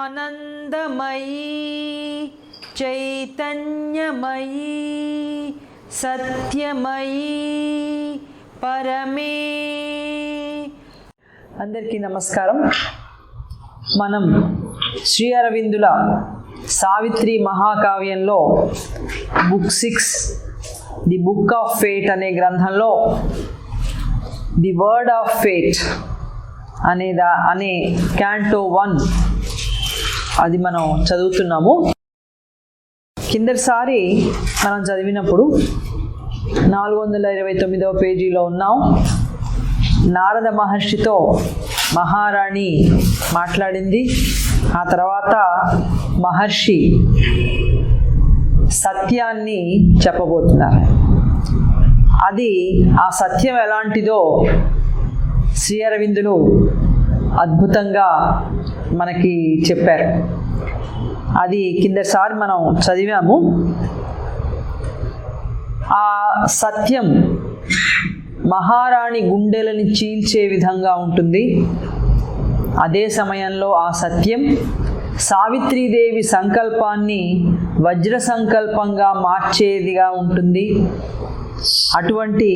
ఆనందమయీ చైతన్యమయీ సత్యమయీ పరమే. అందరికీ నమస్కారం. మనం శ్రీ అరవిందుల సావిత్రి మహాకావ్యంలో book 6 the book of fate అనే గ్రంథంలో ది వర్డ్ ఆఫ్ ఫేట్ అనే క్యాంటో 1 అది మనం చదువుతున్నాము. కిందటిసారి మనం చదివినప్పుడు 429వ పేజీలో ఉన్నాం. నారద మహర్షితో మహారాణి మాట్లాడింది. ఆ తర్వాత మహర్షి సత్యాన్ని చెప్పబోతున్నారు. అది ఆ సత్యం ఎలాంటిదో శ్రీ అరవిందులు అద్భుతంగా మనకి చెప్పారు. అది కిందసారి మనం చదివాము. ఆ సత్యం మహారాణి గుండెలని చీల్చే విధంగా ఉంటుంది. అదే సమయంలో ఆ సత్యం సావిత్రీదేవి సంకల్పాన్ని వజ్ర సంకల్పంగా మార్చేదిగా ఉంటుంది. అటువంటి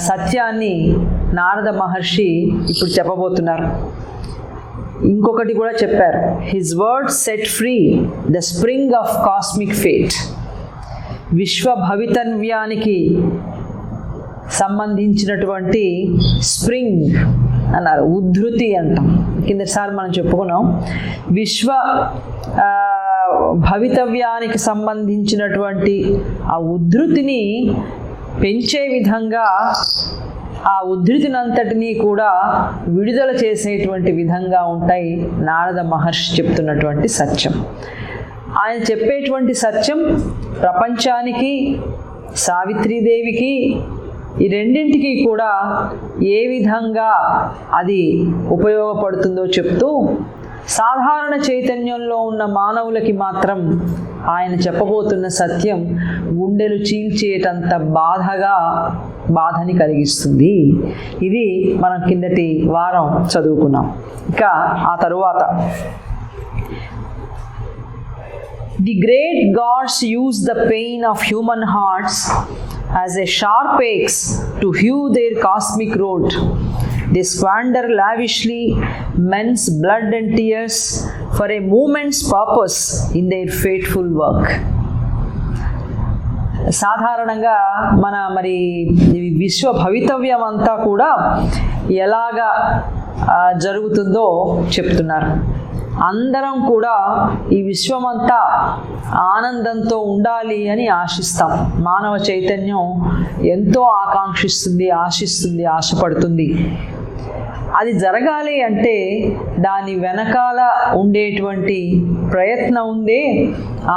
సత్యాన్ని నారద మహర్షి ఇప్పుడు చెప్పబోతున్నారు. ఇంకొకటి కూడా చెప్పారు. His word set free the spring of cosmic fate. విశ్వ భవితవ్యానికి సంబంధించినటువంటి స్ప్రింగ్ అన్నారు, ఉద్ధృతి అంటాం. కిందసారి మనం చెప్పుకున్నాం. విశ్వ భవితవ్యానికి సంబంధించినటువంటి ఆ ఉద్ధృతిని పెంచే విధంగా, ఆ ఉద్ధృతినంతటినీ కూడా విడుదల చేసేటువంటి విధంగా ఉంటాయి నారద మహర్షి చెప్తున్నటువంటి సత్యం. ఆయన చెప్పేటువంటి సత్యం ప్రపంచానికి, సావిత్రీదేవికి, ఈ రెండింటికి కూడా ఏ విధంగా అది ఉపయోగపడుతుందో చెప్తూ, సాధారణ చైతన్యంలో ఉన్న మానవులకి మాత్రం ఆయన చెప్పబోతున్న సత్యం గుండెలు చీల్చేటంత బాధని కలిగిస్తుంది. ఇది మనం కిందటి వారం చదువుకున్నాం. ఇక ఆ తరువాత the great gods use the pain of human hearts as a sharp axe to hew their cosmic road. They squander lavishly men's blood and tears for a moment's purpose in their fateful work. సాధారణంగా మరి విశ్వ భవితవ్యం అంతా కూడా ఎలాగా జరుగుతుందో చెప్తున్నారు. అందరం కూడా ఈ విశ్వమంతా ఆనందంతో ఉండాలి అని ఆశిస్తాం. మానవ చైతన్యం ఎంతో ఆకాంక్షిస్తుంది, ఆశిస్తుంది, ఆశపడుతుంది. అది జరగాలి అంటే దాని వెనకాల ఉండేటువంటి ప్రయత్నం ఉందే,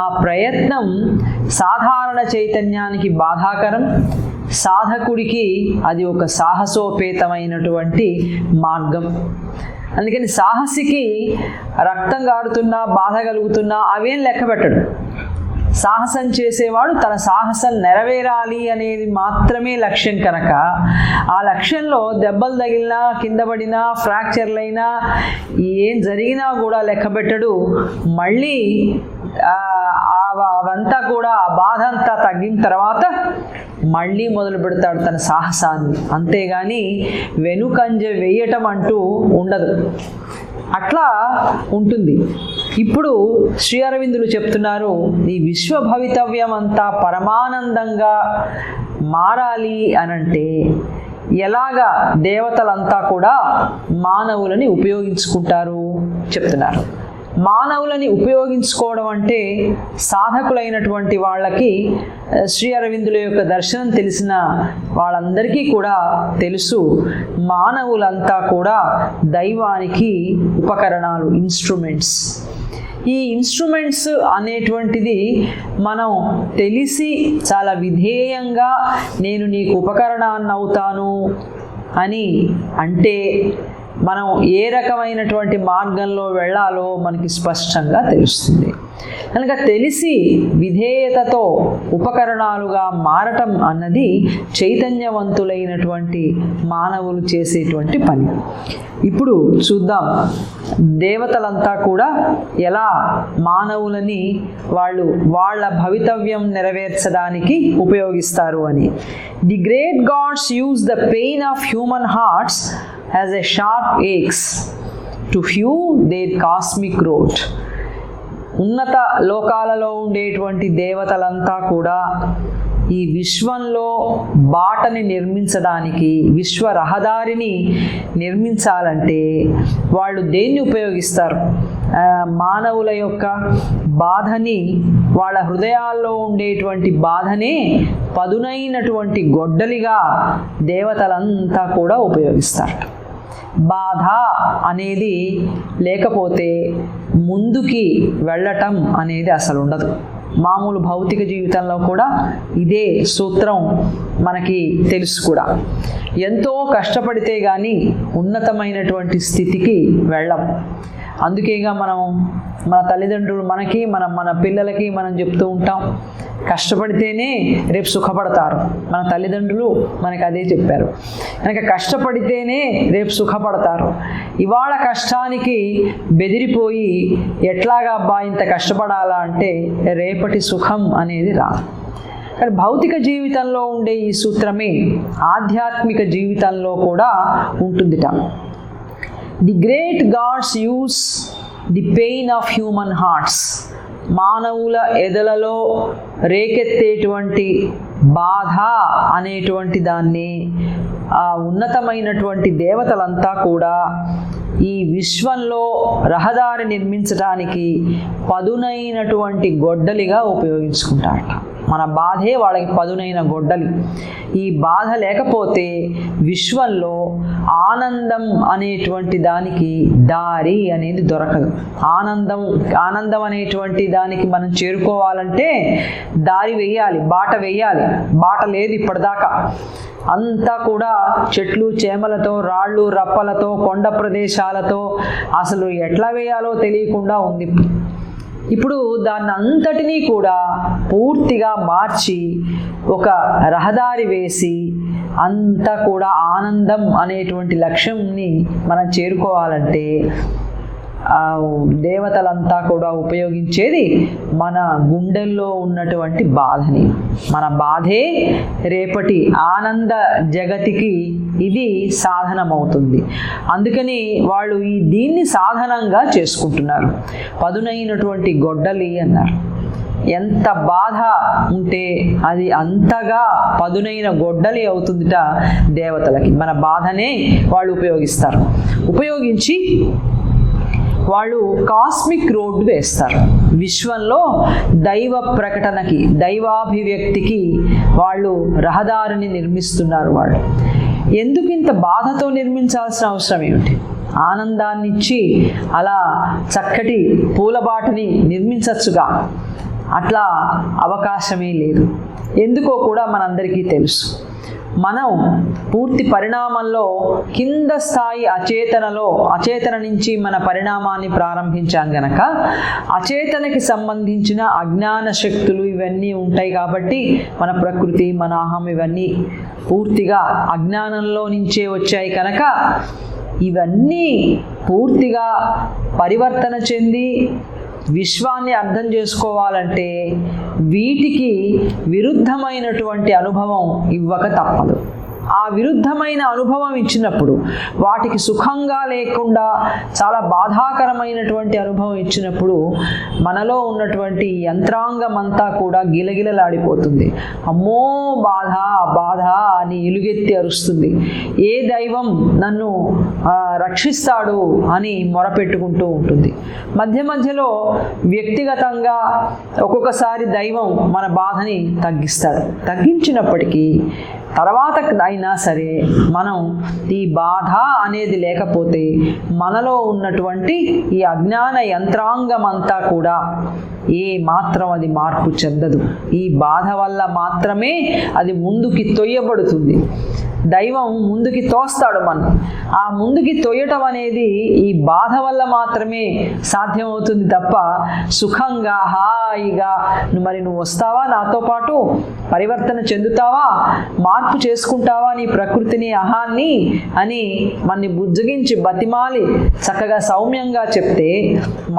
ఆ ప్రయత్నం సాధారణ చైతన్యానికి బాధాకరం. సాధకుడికి అది ఒక సాహసోపేతమైనటువంటి మార్గం. అందుకని సాహసికి రక్తం గారుతున్నా, బాధ కలుగుతున్నా అవేం లెక్క పెట్టడు. సాహసం చేసేవాడు తన సాహసం నెరవేరాలి అనేది మాత్రమే లక్ష్యం కనుక, ఆ లక్ష్యంలో దెబ్బలు తగిలినా, కింద పడినా, ఫ్రాక్చర్లైనా, ఏం జరిగినా కూడా లెక్క పెట్టడు. మళ్ళీ అవంతా కూడా ఆ బాధ అంతా తగ్గిన తర్వాత మళ్ళీ మొదలు పెడతాడు తన సాహసాన్ని. అంతేగాని వెనుకంజ వేయటం అంటూ ఉండదు. అట్లా ఉంటుంది. ఇప్పుడు శ్రీ అరవిందులు చెప్తున్నారు, ఈ విశ్వ భవితవ్యం అంతా పరమానందంగా మారాలి అనంటే ఎలాగా దేవతలంతా కూడా మానవులని ఉపయోగించుకుంటారు చెప్తున్నారు. మానవులని ఉపయోగించుకోవడం అంటే సాధకులైనటువంటి వాళ్ళకి, శ్రీ అరవిందుల యొక్క దర్శనం తెలిసిన వాళ్ళందరికీ కూడా తెలుసు. మానవులంతా కూడా దైవానికి ఉపకరణాలు, ఇన్స్ట్రుమెంట్స్. ఈ ఇన్స్ట్రుమెంట్స్ అనేటువంటిది మనం తెలిసి చాలా విధేయంగా నేను నీకు ఉపకరణాన్ని అవుతాను అని అంటే మనం ఏ రకమైనటువంటి మార్గంలో వెళ్ళాలో మనకి స్పష్టంగా తెలుస్తుంది. కనుక తెలిసి విధేయతతో ఉపకరణాలుగా మారటం అన్నది చైతన్యవంతులైనటువంటి మానవులు చేసేటువంటి పని. ఇప్పుడు చూద్దాం దేవతలంతా కూడా ఎలా మానవులని వాళ్ళ భవితవ్యం నెరవేర్చడానికి ఉపయోగిస్తారు అని. The great gods use the pain of human hearts as a sharp axe to hew their cosmic road. ఉన్నత లోకాలలో ఉండేటువంటి దేవతలంతా కూడా ఈ విశ్వంలో బాటని నిర్మించడానికి, విశ్వ రహదారిని నిర్మించాలంటే వాళ్ళు దేన్ని ఉపయోగిస్తారు? మానవుల యొక్క బాధని, వాళ్ళ హృదయాల్లో ఉండేటువంటి బాధనే పదునైనటువంటి గొడ్డలిగా దేవతలంతా కూడా ఉపయోగిస్తారు. బాధ అనేది లేకపోతే ముందుకి వెళ్ళటం అనేది అసలు ఉండదు. మామూలు భౌతిక జీవితంలో కూడా ఇదే సూత్రం మనకి తెలుసు కూడా. ఎంతో కష్టపడితే కానీ ఉన్నతమైనటువంటి స్థితికి వెళ్ళం. అందుకేగా మన తల్లిదండ్రులు మన పిల్లలకి మనం చెప్తూ ఉంటాం, కష్టపడితేనే రేపు సుఖపడతారు. మన తల్లిదండ్రులు మనకి అదే చెప్పారు. కనుక కష్టపడితేనే రేపు సుఖపడతారు. ఇవాళ కష్టానికి బెదిరిపోయి ఎట్లాగా అబ్బా ఇంత కష్టపడాలా అంటే రేపటి సుఖం అనేది రాదు. కానీ భౌతిక జీవితంలో ఉండే ఈ సూత్రమే ఆధ్యాత్మిక జీవితంలో కూడా ఉంటుందిట. The great gods use the pain of human hearts. మానవుల ఎదలలో రేకెత్తేటువంటి బాధ అనేటువంటి దాన్ని ఉన్నతమైనటువంటి దేవతలంతా కూడా ఈ విశ్వంలో రహదారి నిర్మించడానికి పదునైనటువంటి గొడ్డలిగా ఉపయోగించుకుంటారట. మన బాధే వాళ్ళకి పదునైన గొడ్డలి. ఈ బాధ లేకపోతే విశ్వంలో ఆనందం అనేటువంటి దానికి దారి అనేది దొరకదు. ఆనందం అనేటువంటి దానికి మనం చేరుకోవాలంటే దారి వేయాలి, బాట వేయాలి. బాట లేదు ఇప్పటిదాకా. అంతా కూడా చెట్లు చేమలతో, రాళ్ళు రప్పలతో, కొండ ప్రదేశాలతో అసలు ఎట్లా వేయాలో తెలియకుండా ఉంది. ఇప్పుడు దాన్ని అంతటినీ కూడా పూర్తిగా మార్చి ఒక రహదారి వేసి అంతా కూడా ఆనందం అనేటువంటి లక్ష్యంని మనం చేరుకోవాలంటే దేవతలంతా కూడా ఉపయోగించేది మన గుండెల్లో ఉన్నటువంటి బాధని. మన బాధే రేపటి ఆనంద జగతికి ఇది సాధనమవుతుంది. అందుకని వాళ్ళు దీన్ని సాధనంగా చేసుకుంటున్నారు. పదునైనటువంటి గొడ్డలి అన్నారు. ఎంత బాధ ఉంటే అది అంతగా పదునైన గొడ్డలి అవుతుందిట దేవతలకి. మన బాధనే వాళ్ళు ఉపయోగించి వాళ్ళు కాస్మిక్ రోడ్ వేస్తారు. విశ్వంలో దైవ ప్రకటనకి, దైవాభివ్యక్తికి వాళ్ళు రహదారిని నిర్మిస్తున్నారు. వాళ్ళు ఎందుకు ఇంత బాధతో నిర్మించాల్సిన అవసరం ఏమిటి? ఆనందాన్ని ఇచ్చి అలా చక్కటి పూలబాటని నిర్మించచ్చుగా. అట్లా అవకాశమే లేదు. ఎందుకో కూడా మనందరికీ తెలుసు. మనం పూర్తి పరిణామంలో కింద స్థాయి అచేతన నుంచి మన పరిణామాన్ని ప్రారంభించాం గనక అచేతనకి సంబంధించిన అజ్ఞాన శక్తులు ఇవన్నీ ఉంటాయి. కాబట్టి మన ప్రకృతి, మన అహం ఇవన్నీ పూర్తిగా అజ్ఞానంలో నుంచే వచ్చాయి కనుక ఇవన్నీ పూర్తిగా పరివర్తన చెంది విశ్వాన్ని అర్థం చేసుకోవాలంటే వీటికి విరుద్ధమైనటువంటి అనుభవం ఇవ్వక తప్పదు. ఆ విరుద్ధమైన అనుభవం ఇచ్చినప్పుడు, వాటికి సుఖంగా లేకుండా చాలా బాధాకరమైనటువంటి అనుభవం ఇచ్చినప్పుడు మనలో ఉన్నటువంటి యంత్రాంగం అంతా కూడా గిలగిలలాడిపోతుంది. అమ్మో బాధ బాధ అని ఎలుగెత్తి అరుస్తుంది. ఏ దైవం నన్ను రక్షిస్తాడు అని మొరపెట్టుకుంటూ ఉంటుంది. మధ్యలో వ్యక్తిగతంగా ఒక్కొక్కసారి దైవం మన బాధని తగ్గిస్తాడు. తగ్గించినప్పటికీ తర్వాత అయినా సరే మనం ఈ బాధ అనేది లేకపోతే మనలో ఉన్నటువంటి ఈ అజ్ఞాన యంత్రాంగం అంతా కూడా ఏ మాత్రం అది మార్పు చెందదు. ఈ బాధ వల్ల మాత్రమే అది ముందుకి తొయ్యబడుతుంది. దైవం ముందుకి తోస్తాడు మనం. ఆ ముందుకి తొయ్యటం అనేది ఈ బాధ వల్ల మాత్రమే సాధ్యమవుతుంది తప్ప సుఖంగా హాయిగా మరి నువ్వు వస్తావా నాతో పాటు, పరివర్తన చెందుతావా, మార్పు చేసుకుంటావా నీ ప్రకృతిని అహాన్ని అని మనని బుజ్జగించి బతిమాలి చక్కగా సౌమ్యంగా చెప్తే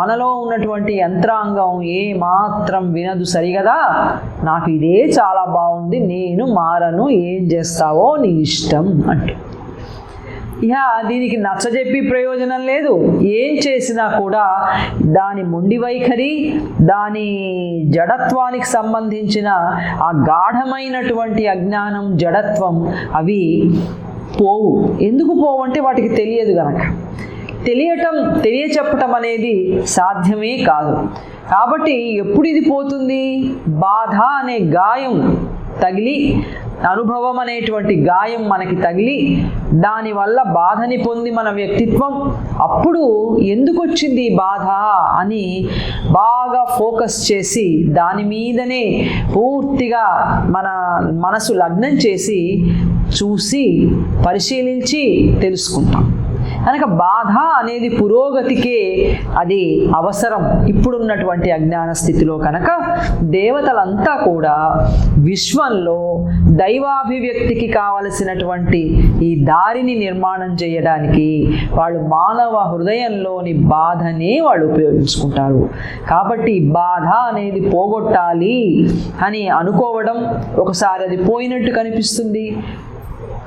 మనలో ఉన్నటువంటి యంత్రాంగం ఏ మాత్రం వినదు. సరిగదా, నాకు ఇదే చాలా బాగుంది, నేను మారను, ఏం చేస్తావో నీ ఇష్టం అంటూ. ఇక దీనికి నచ్చజెప్పి ప్రయోజనం లేదు. ఏం చేసినా కూడా దాని మొండి వైఖరి, దాని జడత్వానికి సంబంధించిన ఆ గాఢమైనటువంటి అజ్ఞానం, జడత్వం అవి పోవు. ఎందుకు పోవు అంటే వాటికి తెలియదు గనక. తెలియచెప్పటం అనేది సాధ్యమే కాదు. కాబట్టి ఎప్పుడు ఇది పోతుంది? బాధ అనే గాయం తగిలి, అనుభవం అనేటువంటి గాయం మనకి తగిలి, దానివల్ల బాధని పొంది మన వ్యక్తిత్వం అప్పుడు ఎందుకు వచ్చింది ఈ బాధ అని బాగా ఫోకస్ చేసి దాని మీదనే పూర్తిగా మన మనసు లగ్నం చేసి చూసి పరిశీలించి తెలుసుకుంటాం. కనుక బాధ అనేది పురోగతికే అది అవసరం ఇప్పుడున్నటువంటి అజ్ఞాన స్థితిలో. కనుక దేవతలంతా కూడా విశ్వంలో దైవాభివ్యక్తికి కావలసినటువంటి ఈ దారిని నిర్మాణం చేయడానికి వాళ్ళు మానవ హృదయంలోని బాధనే వాళ్ళు ఉపయోగించుకుంటారు. కాబట్టి బాధ అనేది పోగొట్టాలి అని అనుకోవడం ఒకసారి అది పోయినట్టు కనిపిస్తుంది.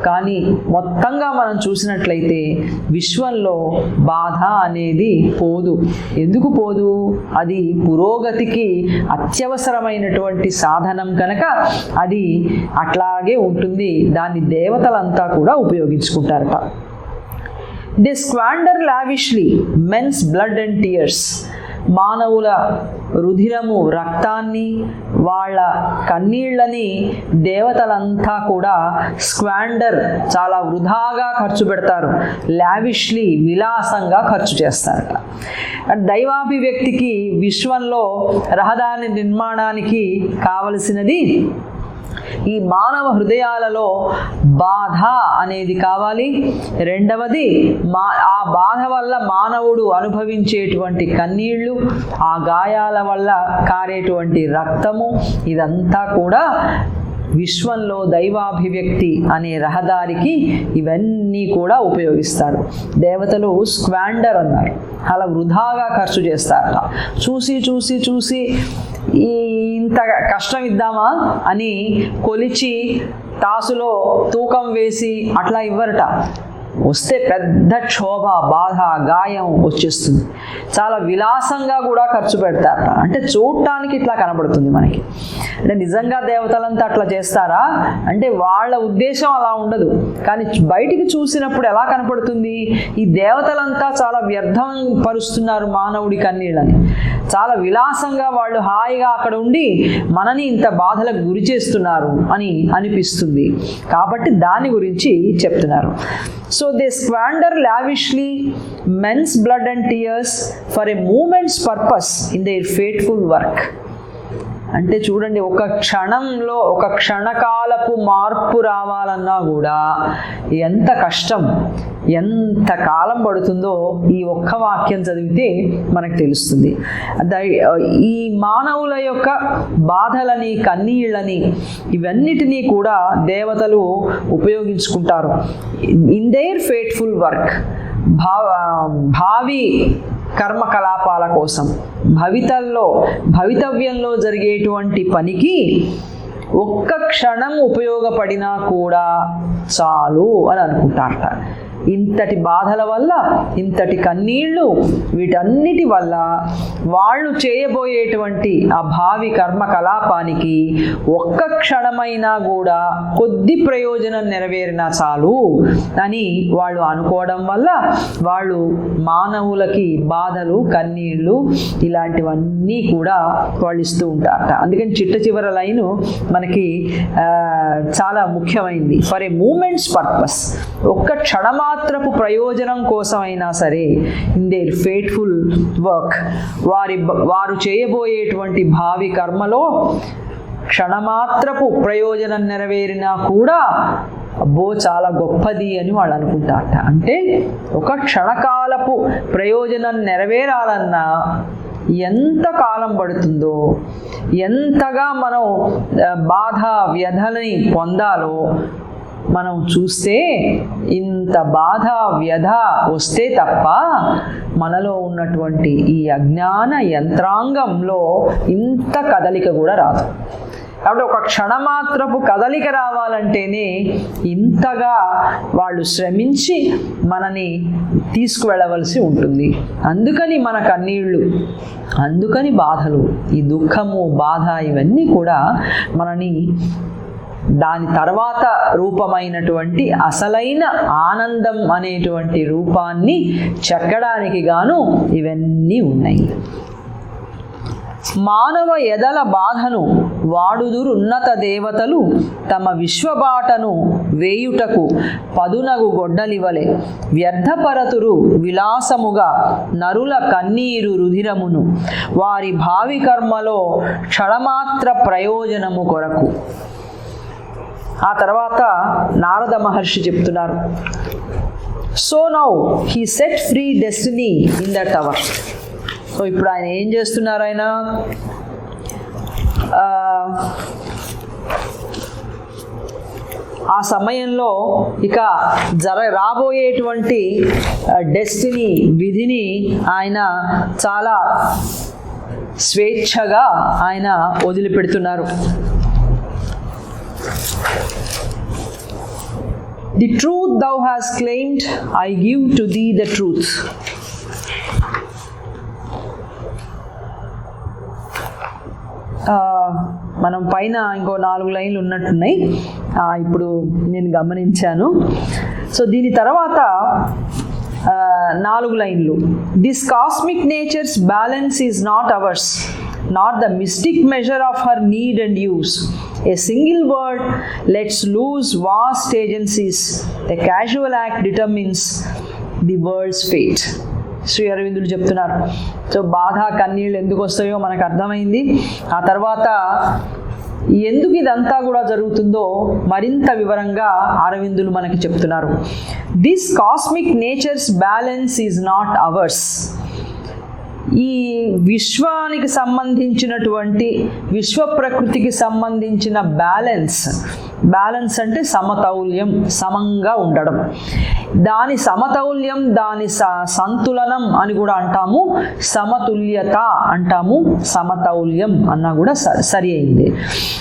కానీ మొత్తంగా మనం చూసినట్లయితే విశ్వంలో బాధ అనేది పోదు. ఎందుకు పోదు? అది పురోగతికి అత్యవసరమైనటువంటి సాధనం కనుక అది అట్లాగే ఉంటుంది. దాన్ని దేవతలంతా కూడా ఉపయోగించుకుంటారట. They squander lavishly men's blood and tears. మానవుల రుధిరము, రక్తాన్ని, వాళ్ళ కన్నీళ్ళని దేవతలంతా కూడా స్క్వాండర్, చాలా వృధాగా ఖర్చు పెడతారు. లావిష్లీ, విలాసంగా ఖర్చు చేస్తారట. దైవాభివ్యక్తికి విశ్వంలో రహదారి నిర్మాణానికి కావలసినది ఈ మానవ హృదయాలలో బాధ అనేది కావాలి. రెండవది ఆ బాధ వల్ల మానవుడు అనుభవించేటువంటి కన్నీళ్లు, ఆ గాయాల వల్ల కారేటువంటి రక్తము, ఇదంతా కూడా విశ్వంలో దైవాభివ్యక్తి అనే రహదారికి ఇవన్నీ కూడా ఉపయోగిస్తారు. దేవతలు స్క్వాండర్ అన్నారు, అలా వృధాగా ఖర్చు చేస్తారట. చూసి చూసి చూసి ఇంత కష్టం ఇద్దామా అని కొలిచి తాసులో తూకం వేసి అట్లా ఇవ్వరట. వస్తే పెద్ద క్షోభ, బాధ, గాయం వచ్చేస్తుంది. చాలా విలాసంగా కూడా ఖర్చు పెడతారు. అంటే చూడటానికి ఇట్లా కనబడుతుంది మనకి. అంటే నిజంగా దేవతలంతా అట్లా చేస్తారా అంటే వాళ్ళ ఉద్దేశం అలా ఉండదు. కానీ బయటికి చూసినప్పుడు ఎలా కనపడుతుంది? ఈ దేవతలంతా చాలా వ్యర్థం పరుస్తున్నారు మానవుడి కన్నీళ్ళని. చాలా విలాసంగా వాళ్ళు హాయిగా అక్కడ ఉండి మనని ఇంత బాధలకు గురి చేస్తున్నారు అని అనిపిస్తుంది. కాబట్టి దాని గురించి చెప్తున్నారు. So they squander lavishly men's blood and tears for a moment's purpose in their fateful work. అంటే చూడండి, ఒక క్షణంలో, ఒక క్షణకాలపు మార్పు రావాలన్నా కూడా ఎంత కష్టం, ఎంత కాలం పడుతుందో ఈ ఒక్క వాక్యం చదివితే మనకు తెలుస్తుంది. ఈ మానవుల యొక్క బాధలని, కన్నీళ్ళని, ఇవన్నిటినీ కూడా దేవతలు ఉపయోగించుకుంటారు ఇన్ దేర్ ఫేట్ఫుల్ వర్క్. భావి కర్మకలాపాల కోసం, భవితవ్యంలో జరిగేటువంటి పనికి ఒక్క క్షణం ఉపయోగపడినా కూడా చాలు అని అనుకుంటారట. ఇంతటి బాధల వల్ల, ఇంతటి కన్నీళ్ళు, వీటన్నిటి వల్ల వాళ్ళు చేయబోయేటువంటి ఆ భావి కర్మకలాపానికి ఒక్క క్షణమైనా కూడా కొద్ది ప్రయోజనం నెరవేరినా చాలు అని వాళ్ళు అనుకోవడం వల్ల వాళ్ళు మానవులకి బాధలు, కన్నీళ్ళు ఇలాంటివన్నీ కూడా వాళ్ళు ఇస్తూ ఉంటారట. అందుకని చిట్ట చివరి లైను మనకి చాలా ముఖ్యమైనది. ఫర్ ఏ మూమెంట్స్ పర్పస్, ఒక్క క్షణమాత్రపు ప్రయోజనం కోసమైనా సరే, ఇన్ దేర్ ఫేట్ఫుల్ వర్క్, వారు చేయబోయేటువంటి భావి కర్మలో క్షణమాత్రపు ప్రయోజనం నెరవేరినా కూడా అబ్బో చాలా గొప్పది అని వాళ్ళు అనుకుంటారట. అంటే ఒక క్షణకాలపు ప్రయోజనం నెరవేరాలన్నా ఎంత కాలం పడుతుందో, ఎంతగా మనం బాధ వ్యధని పొందాలో మనం చూస్తే, ఇంత బాధ వ్యధ వస్తే తప్ప మనలో ఉన్నటువంటి ఈ అజ్ఞాన యంత్రాంగంలో ఇంత కదలిక కూడా రాదు. కాబట్టి ఒక క్షణమాత్రపు కదలిక రావాలంటేనే ఇంతగా వాళ్ళు శ్రమించి మనని తీసుకువెళ్ళవలసి ఉంటుంది. అందుకని మన కన్నీళ్ళు, అందుకని బాధలు, ఈ దుఃఖము, బాధ ఇవన్నీ కూడా మనని దాని తర్వాత రూపమైనటువంటి అసలైన ఆనందం అనేటువంటి రూపాన్ని చెక్కడానికి గాను ఇవన్నీ ఉన్నాయి. మానవ ఎదల బాధను వాడుదురున్నత దేవతలు తమ విశ్వబాటను వేయుటకు పదునగు గొడ్డలివలె వ్యర్థపరతురు విలాసముగా నరుల కన్నీరు రుధిరమును వారి భావి కర్మలో క్షణమాత్ర ప్రయోజనము కొరకు. ఆ తర్వాత నారద మహర్షి చెప్తున్నారు, so now he set free destiny in that hour. So ఇప్పుడు ఆయన ఏం చేస్తున్నారు? ఆయన ఆ సమయంలో ఇక రాబోయేటువంటి డెస్టినీ, విధిని ఆయన చాలా స్వేచ్ఛగా ఆయన వదిలిపెడుతున్నారు. The truth thou hast claimed, I give to thee the truth. మనం పైన ఇంకో 4 లైన్లు ఉన్నట్టున్నాయి, ఇప్పుడు నేను గమనించాను. సో దీని తర్వాత 4 లైన్లు, this cosmic nature's balance is not ours, not the mystic measure of her need and use. A single word lets loose vast agencies. The casual act determines the world's fate. Shri అరవిందుడు చెప్తున్నారు. So బాధ, కన్నీళ్ళు ఎందుకు వస్తాయో మనకు అర్థమైంది. ఆ తర్వాత ఎందుకు ఇదంతా కూడా జరుగుతుందో మరింత వివరంగా అరవిందులు మనకి చెప్తున్నారు. This cosmic nature's balance is not ours. ఈ విశ్వానికి సంబంధించినటువంటి, విశ్వ ప్రకృతికి సంబంధించిన బ్యాలెన్స్ అంటే సమతౌల్యం, సమంగా ఉండడం, దాని సమతౌల్యం, దాని సంతులనం అని కూడా అంటాము, సమతుల్యత అంటాము, సమతౌల్యం అన్నా కూడా సరి అయింది.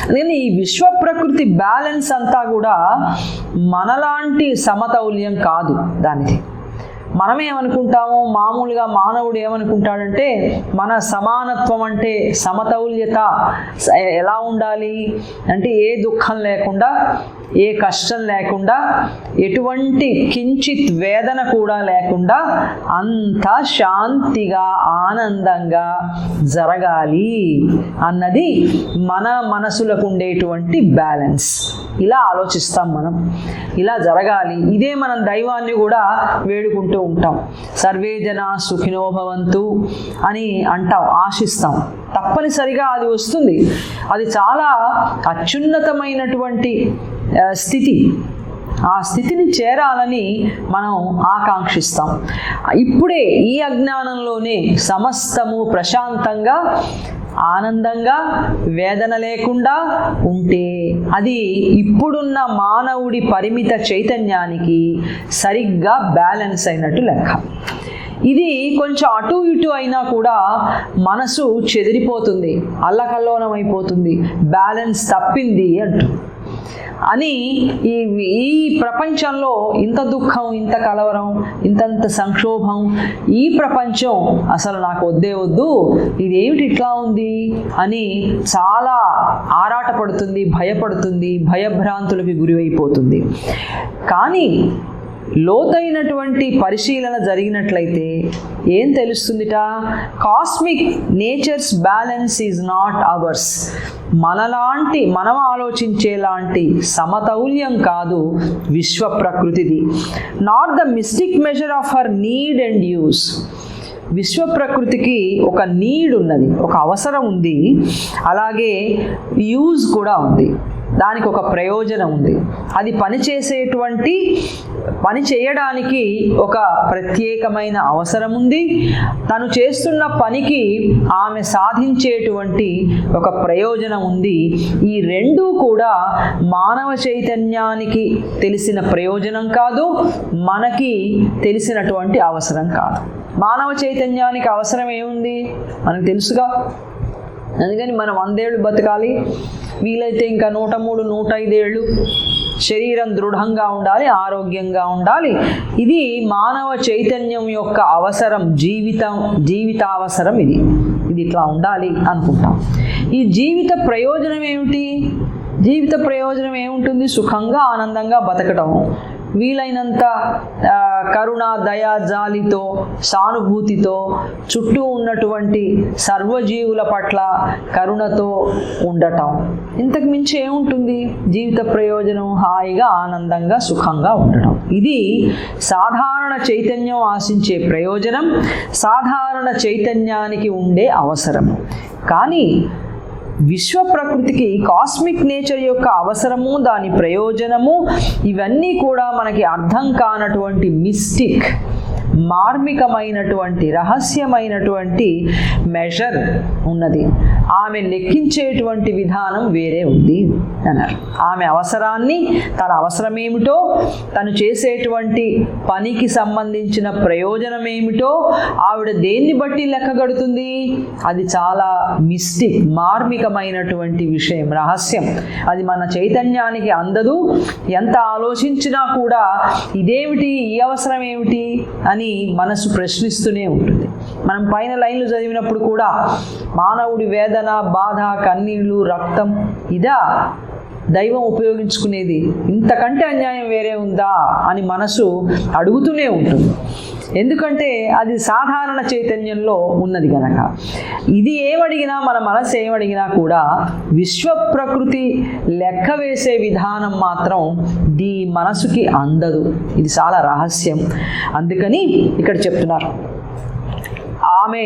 అందుకని ఈ విశ్వ ప్రకృతి బ్యాలెన్స్ అంతా కూడా మనలాంటి సమతౌల్యం కాదు. దానికి మనమేమనుకుంటాము, మామూలుగా మానవుడు ఏమనుకుంటాడంటే మన సమానత్వం అంటే సమతౌల్యత ఎలా ఉండాలి అంటే ఏ దుఃఖం లేకుండా, ఏ కష్టం లేకుండా, ఎటువంటి కించిత్ వేదన కూడా లేకుండా అంతా శాంతిగా ఆనందంగా జరగాలి అన్నది మన మనసులకు ఉండేటువంటి బ్యాలెన్స్. ఇలా ఆలోచిస్తాం మనం, ఇలా జరగాలి, ఇదే మనం దైవాన్ని కూడా వేడుకుంటూ ఉంటాం. సర్వే జనా సుఖినో భవంతు అని అంటాం, ఆశిస్తాం. తప్పనిసరిగా అది వస్తుంది. అది చాలా అత్యున్నతమైనటువంటి స్థితి. ఆ స్థితిని చేరాలని మనం ఆకాంక్షిస్తాం. ఇప్పుడే ఈ అజ్ఞానంలోనే సమస్తము ప్రశాంతంగా, ఆనందంగా, వేదన లేకుండా ఉంటే అది ఇప్పుడున్న మానవుడి పరిమిత చైతన్యానికి సరిగ్గా బ్యాలెన్స్ అయినట్టు లెక్క. ఇది కొంచెం అటు ఇటు అయినా కూడా మనసు చెదిరిపోతుంది, అల్లకల్లోలం అయిపోతుంది, బ్యాలెన్స్ తప్పింది అంటూ. అని ఈ ప్రపంచంలో ఇంత దుఃఖం, ఇంత కలవరం, ఇంతంత సంక్షోభం, ఈ ప్రపంచం అసలు నాకు వద్దే వద్దు, ఇదేమిటి ఇట్లా ఉంది అని చాలా ఆరాటపడుతుంది, భయపడుతుంది, భయభ్రాంతులకి గురైపోతుంది. కానీ లోతైనటువంటి పరిశీలన జరిగినట్లయితే ఏం తెలుస్తుందిట? Cosmic nature's balance is not ours. మనం ఆలోచించేలాంటి సమతౌల్యం కాదు విశ్వ ప్రకృతిది. Not the mystic measure of her need and use. విశ్వ ప్రకృతికి ఒక నీడ్ ఉన్నది, ఒక అవసరం ఉంది, అలాగే యూజ్ కూడా ఉంది, దానికి ఒక ప్రయోజనం ఉంది. అది పని చేయడానికి ఒక ప్రత్యేకమైన అవసరం ఉంది. తను చేస్తున్న పనికి ఆమె సాధించేటువంటి ఒక ప్రయోజనం ఉంది. ఈ రెండూ కూడా మానవ చైతన్యానికి తెలిసిన ప్రయోజనం కాదు, మనకి తెలిసినటువంటి అవసరం కాదు. మానవ చైతన్యానికి అవసరం ఏముంది మనకు తెలుసుగా. అందుకని మనం 100 ఏళ్ళు బతకాలి, వీలైతే ఇంకా 103, 105 ఏళ్ళు, శరీరం దృఢంగా ఉండాలి, ఆరోగ్యంగా ఉండాలి. ఇది మానవ చైతన్యం యొక్క అవసరం, జీవితావసరం. ఇది ఇట్లా ఉండాలి అనుకుంటాం. ఈ జీవిత ప్రయోజనం ఏమిటి? జీవిత ప్రయోజనం ఏముంటుంది? సుఖంగా ఆనందంగా బతకటం, వీలైనంత కరుణ, దయ, జాలితో, సానుభూతితో, చుట్టూ ఉన్నటువంటి సర్వజీవుల పట్ల కరుణతో ఉండటం. ఇంతకు మించి ఏముంటుంది జీవిత ప్రయోజనం? హాయిగా ఆనందంగా సుఖంగా ఉండటం. ఇది సాధారణ చైతన్యం ఆశించే ప్రయోజనం, సాధారణ చైతన్యానికి ఉండే అవసరం. కానీ విశ్వ ప్రకృతికి కాస్మిక్ నేచర్ యొక్క అవసరము, దాని ప్రయోజనము, ఇవన్నీ కూడా మనకి అర్థం కానటువంటి మిస్టిక్, మార్మికమైనటువంటి, రహస్యమైనటువంటి మెజర్ ఉన్నది. ఆమె లెక్కించేటువంటి విధానం వేరే ఉంది అన్నారు. ఆమె అవసరాన్ని, తన అవసరం ఏమిటో, తను చేసేటువంటి పనికి సంబంధించిన ప్రయోజనం ఏమిటో ఆవిడ దేన్ని బట్టి లెక్కగడుతుంది? అది చాలా మిస్టిక్, మార్మికమైనటువంటి విషయం, రహస్యం. అది మన చైతన్యానికి అందదు. ఎంత ఆలోచించినా కూడా ఇదేమిటి, ఈ అవసరం ఏమిటి అని మనసు ప్రశ్నిస్తూనే ఉంటుంది. మనం పైన లైన్లు చదివినప్పుడు కూడా మానవుడి వేదన, బాధ, కన్నీళ్లు, రక్తం, ఇదా దైవం ఉపయోగించుకునేది? ఇంతకంటే అన్యాయం వేరే ఉందా అని మనసు అడుగుతూనే ఉంటుంది. ఎందుకంటే అది సాధారణ చైతన్యంలో ఉన్నది కనుక. ఇది ఏమడిగినా, మన మనసు ఏమడిగినా కూడా విశ్వ ప్రకృతి లెక్క వేసే విధానం మాత్రం మనసుకి అందదు. ఇది చాలా రహస్యం. అందుకని ఇక్కడ చెప్తున్నారు, ఆమె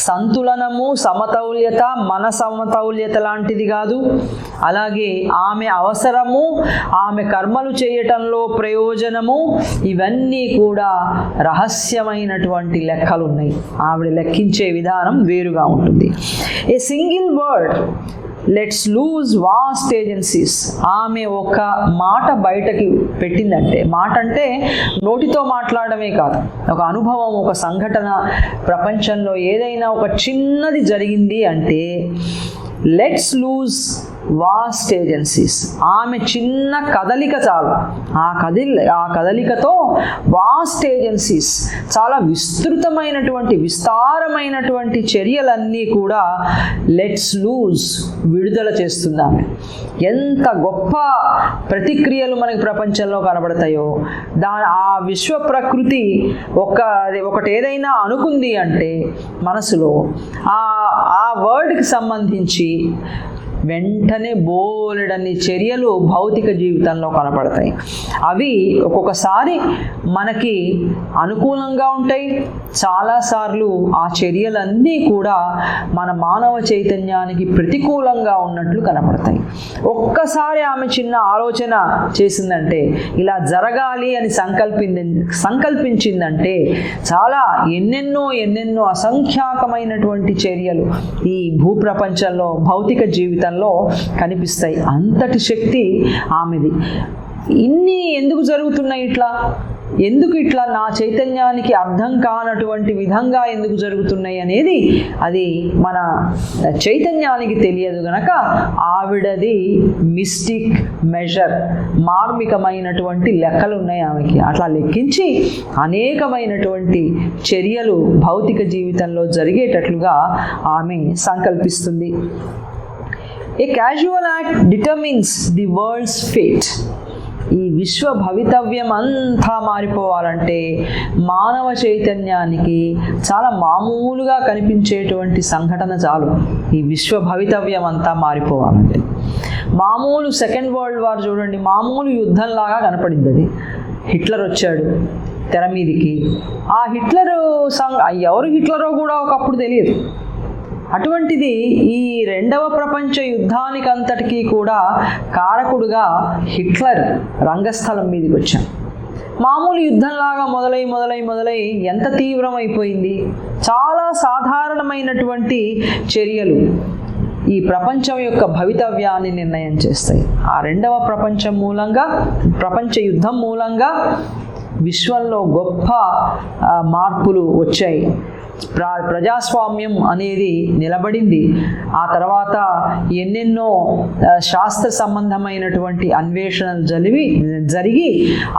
సంతులనము, సమతౌల్యత మన సమతౌల్యత లాంటిది కాదు. అలాగే ఆమె అవసరము, ఆమె కర్మలు చేయటంలో ప్రయోజనము, ఇవన్నీ కూడా రహస్యమైనటువంటి లెక్కలు ఉన్నాయి. ఆవిడ లెక్కించే విధానం వేరుగా ఉంటుంది. A single word lets loose vast agencies. ఆమె ఒక మాట బయటకి పెట్టిందంటే, మాట అంటే నోటితో మాట్లాడమే కాదు, ఒక అనుభవం, ఒక సంఘటన, ప్రపంచంలో ఏదైనా ఒక చిన్నది జరిగింది అంటే లెట్స్ లూజ్ వాస్ట్ ఏజెన్సీస్. ఆమె చిన్న కదలిక చాలు, ఆ కదలికతో వాస్ట్ ఏజెన్సీస్, చాలా విస్తృతమైనటువంటి, విస్తారమైనటువంటి చర్యలన్నీ కూడా లెట్స్ లూజ్, విడుదల చేస్తుంది ఆమె. ఎంత గొప్ప ప్రతిక్రియలు మనకి ప్రపంచంలో కనబడతాయో, ఆ విశ్వ ప్రకృతి ఒకటి ఏదైనా అనుకుంది అంటే మనసులో ఆ వర్డ్కి సంబంధించి వెంటనే బోలెడన్ని చర్యలు భౌతిక జీవితంలో కనపడతాయి. అవి ఒక్కొక్కసారి మనకి అనుకూలంగా ఉంటాయి, చాలాసార్లు ఆ చర్యలన్నీ కూడా మన మానవ చైతన్యానికి ప్రతికూలంగా ఉన్నట్లు కనపడతాయి. ఒక్కసారి ఆమె చిన్న ఆలోచన చేసిందంటే, ఇలా జరగాలి అని సంకల్పించిందంటే చాలా ఎన్నెన్నో అసంఖ్యాకమైనటువంటి చర్యలు ఈ భూప్రపంచంలో, భౌతిక జీవితంలో కనిపిస్తాయి. అంతటి శక్తి ఆమెది. ఇన్ని ఎందుకు జరుగుతున్నాయి ఇట్లా? ఎందుకు ఇట్లా నా చైతన్యానికి అర్థం కానటువంటి విధంగా ఎందుకు జరుగుతున్నాయి అనేది అది మన చైతన్యానికి తెలియదు గనక ఆవిడది మిస్టిక్ మెజర్, మార్మికమైనటువంటి లెక్కలు ఉన్నాయి ఆమెకి. అట్లా లెక్కించి అనేకమైనటువంటి చర్యలు భౌతిక జీవితంలో జరిగేటట్లుగా ఆమె సంకల్పిస్తుంది. A casual act determines the world's fate. ఈ విశ్వ భవితవ్యం అంతా మారిపోవాలంటే మానవ చైతన్యానికి చాలా మామూలుగా కనిపించేటువంటి సంఘటన చాలు. ఈ విశ్వ భవితవ్యం అంతా మారిపోవాలంటే మామూలు సెకండ్ వరల్డ్ వార్ చూడండి, మామూలు యుద్ధంలాగా కనపడింది. అది హిట్లర్ వచ్చాడు తెర మీదికి. ఆ హిట్లరు ఎవరు హిట్లరో కూడా ఒకప్పుడు తెలియదు. అటువంటిది ఈ రెండవ ప్రపంచ యుద్ధానికంతటికీ కూడా కారకుడుగా హిట్లర్ రంగస్థలం మీదకి వచ్చాడు. మామూలు యుద్ధంలాగా మొదలై ఎంత తీవ్రమైపోయింది. చాలా సాధారణమైనటువంటి చర్యలు ఈ ప్రపంచం యొక్క భవితవ్యాన్ని నిర్ణయం చేస్తాయి. ఆ రెండవ ప్రపంచ యుద్ధం మూలంగా విశ్వంలో గొప్ప మార్పులు వచ్చాయి. ప్రజాస్వామ్యం అనేది నిలబడింది. ఆ తర్వాత ఎన్నెన్నో శాస్త్ర సంబంధమైనటువంటి అన్వేషణలు జరిగి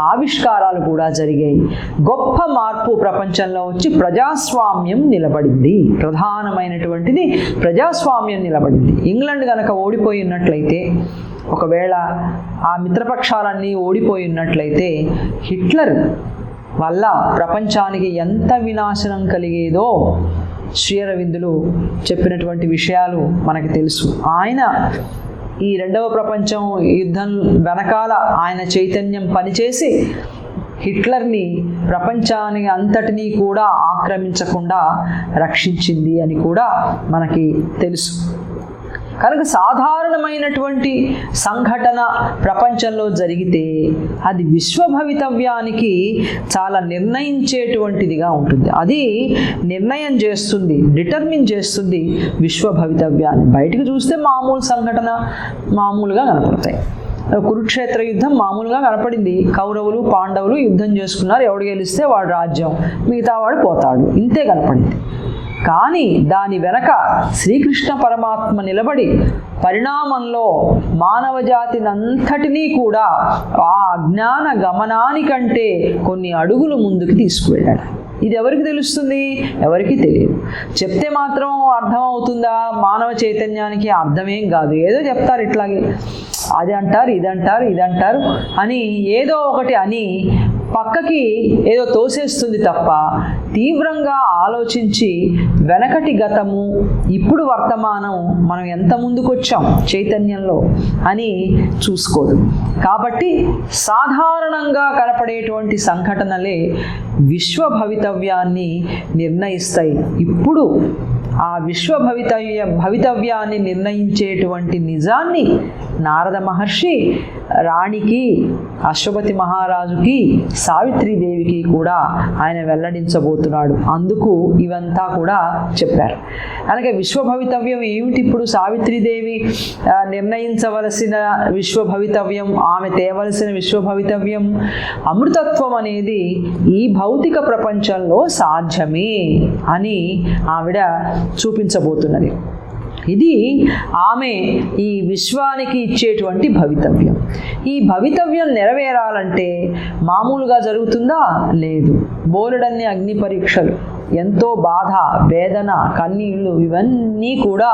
ఆవిష్కారాలు కూడా జరిగాయి. గొప్ప మార్పు ప్రపంచంలో వచ్చి ప్రజాస్వామ్యం నిలబడింది. ప్రధానమైనటువంటిది ప్రజాస్వామ్యం నిలబడింది. ఇంగ్లాండ్ కనుక ఓడిపోయి ఉన్నట్లయితే, ఒకవేళ ఆ మిత్రపక్షాలన్నీ ఓడిపోయి ఉన్నట్లయితే హిట్లర్ వల్ల ప్రపంచానికి ఎంత వినాశనం కలిగేదో శ్రీ అరవిందులు చెప్పినటువంటి విషయాలు మనకు తెలుసు. ఆయన ఈ రెండవ ప్రపంచం యుద్ధం వెనకాల ఆయన చైతన్యం పనిచేసి హిట్లర్ని ప్రపంచానికి అంతటినీ కూడా ఆక్రమించకుండా రక్షించింది అని కూడా మనకి తెలుసు. కనుక సాధారణమైనటువంటి సంఘటన ప్రపంచంలో జరిగితే అది విశ్వ భవితవ్యానికి చాలా నిర్ణయించేటువంటిదిగా ఉంటుంది. అది డిటర్మిన్ చేస్తుంది విశ్వ భవితవ్యాన్ని. బయటకు చూస్తే మామూలు సంఘటన మామూలుగా కనపడతాయి. కురుక్షేత్ర యుద్ధం మామూలుగా కనపడింది. కౌరవులు పాండవులు యుద్ధం చేసుకున్నారు. ఎవడు గెలిస్తే వాడు రాజ్యం, మిగతా వాడు పోతాడు, ఇంతే కనపడింది. కానీ దాని వెనక శ్రీకృష్ణ పరమాత్మ నిలబడి పరిణామంలో మానవ జాతినంతటినీ కూడా ఆ అజ్ఞాన గమనానికంటే కొన్ని అడుగులు ముందుకు తీసుకువెళ్ళాడు. ఇది ఎవరికి తెలుస్తుంది? ఎవరికి తెలియదు. చెప్తే మాత్రం అర్థం అవుతుందా? మానవ చైతన్యానికి అర్థమేం కాదు. ఏదో చెప్తారు, ఇట్లాగే అది అంటారు, ఇది అంటారు అని ఏదో ఒకటి అని పక్కకి ఏదో తోసేస్తుంది తప్ప తీవ్రంగా ఆలోచించి వెనకటి గతము ఇప్పుడు వర్తమానం మనం ఎంత ముందుకొచ్చాం చైతన్యంలో అని చూసుకోదు. కాబట్టి సాధారణంగా కనపడేటువంటి సంఘటనలే విశ్వ భవితవ్యాన్ని నిర్ణయిస్తాయి. ఇప్పుడు ఆ విశ్వ భవితవ్యాన్ని నిర్ణయించేటువంటి నిజాన్ని నారద మహర్షి రాణికి, అశ్వపతి మహారాజుకి, సావిత్రీదేవికి కూడా ఆయన వెల్లడించబోతున్నాడు. అందుకు ఇవంతా కూడా చెప్పారు. అలాగే విశ్వ భవితవ్యం ఏమిటి? ఇప్పుడు సావిత్రీదేవి నిర్ణయించవలసిన విశ్వ భవితవ్యం, ఆమె తేవలసిన విశ్వ భవితవ్యం అమృతత్వం అనేది ఈ భౌతిక ప్రపంచంలో సాధ్యమే అని ఆవిడ చూపించబోతున్నది. ఇది ఆమె ఈ విశ్వానికి ఇచ్చేటువంటి భవితవ్యం. ఈ భవితవ్యం నెరవేరాలంటే మామూలుగా జరుగుతుందా? లేదు. బోలెడన్ని అగ్ని పరీక్షలు, ఎంతో బాధ, వేదన, కన్నీళ్ళు ఇవన్నీ కూడా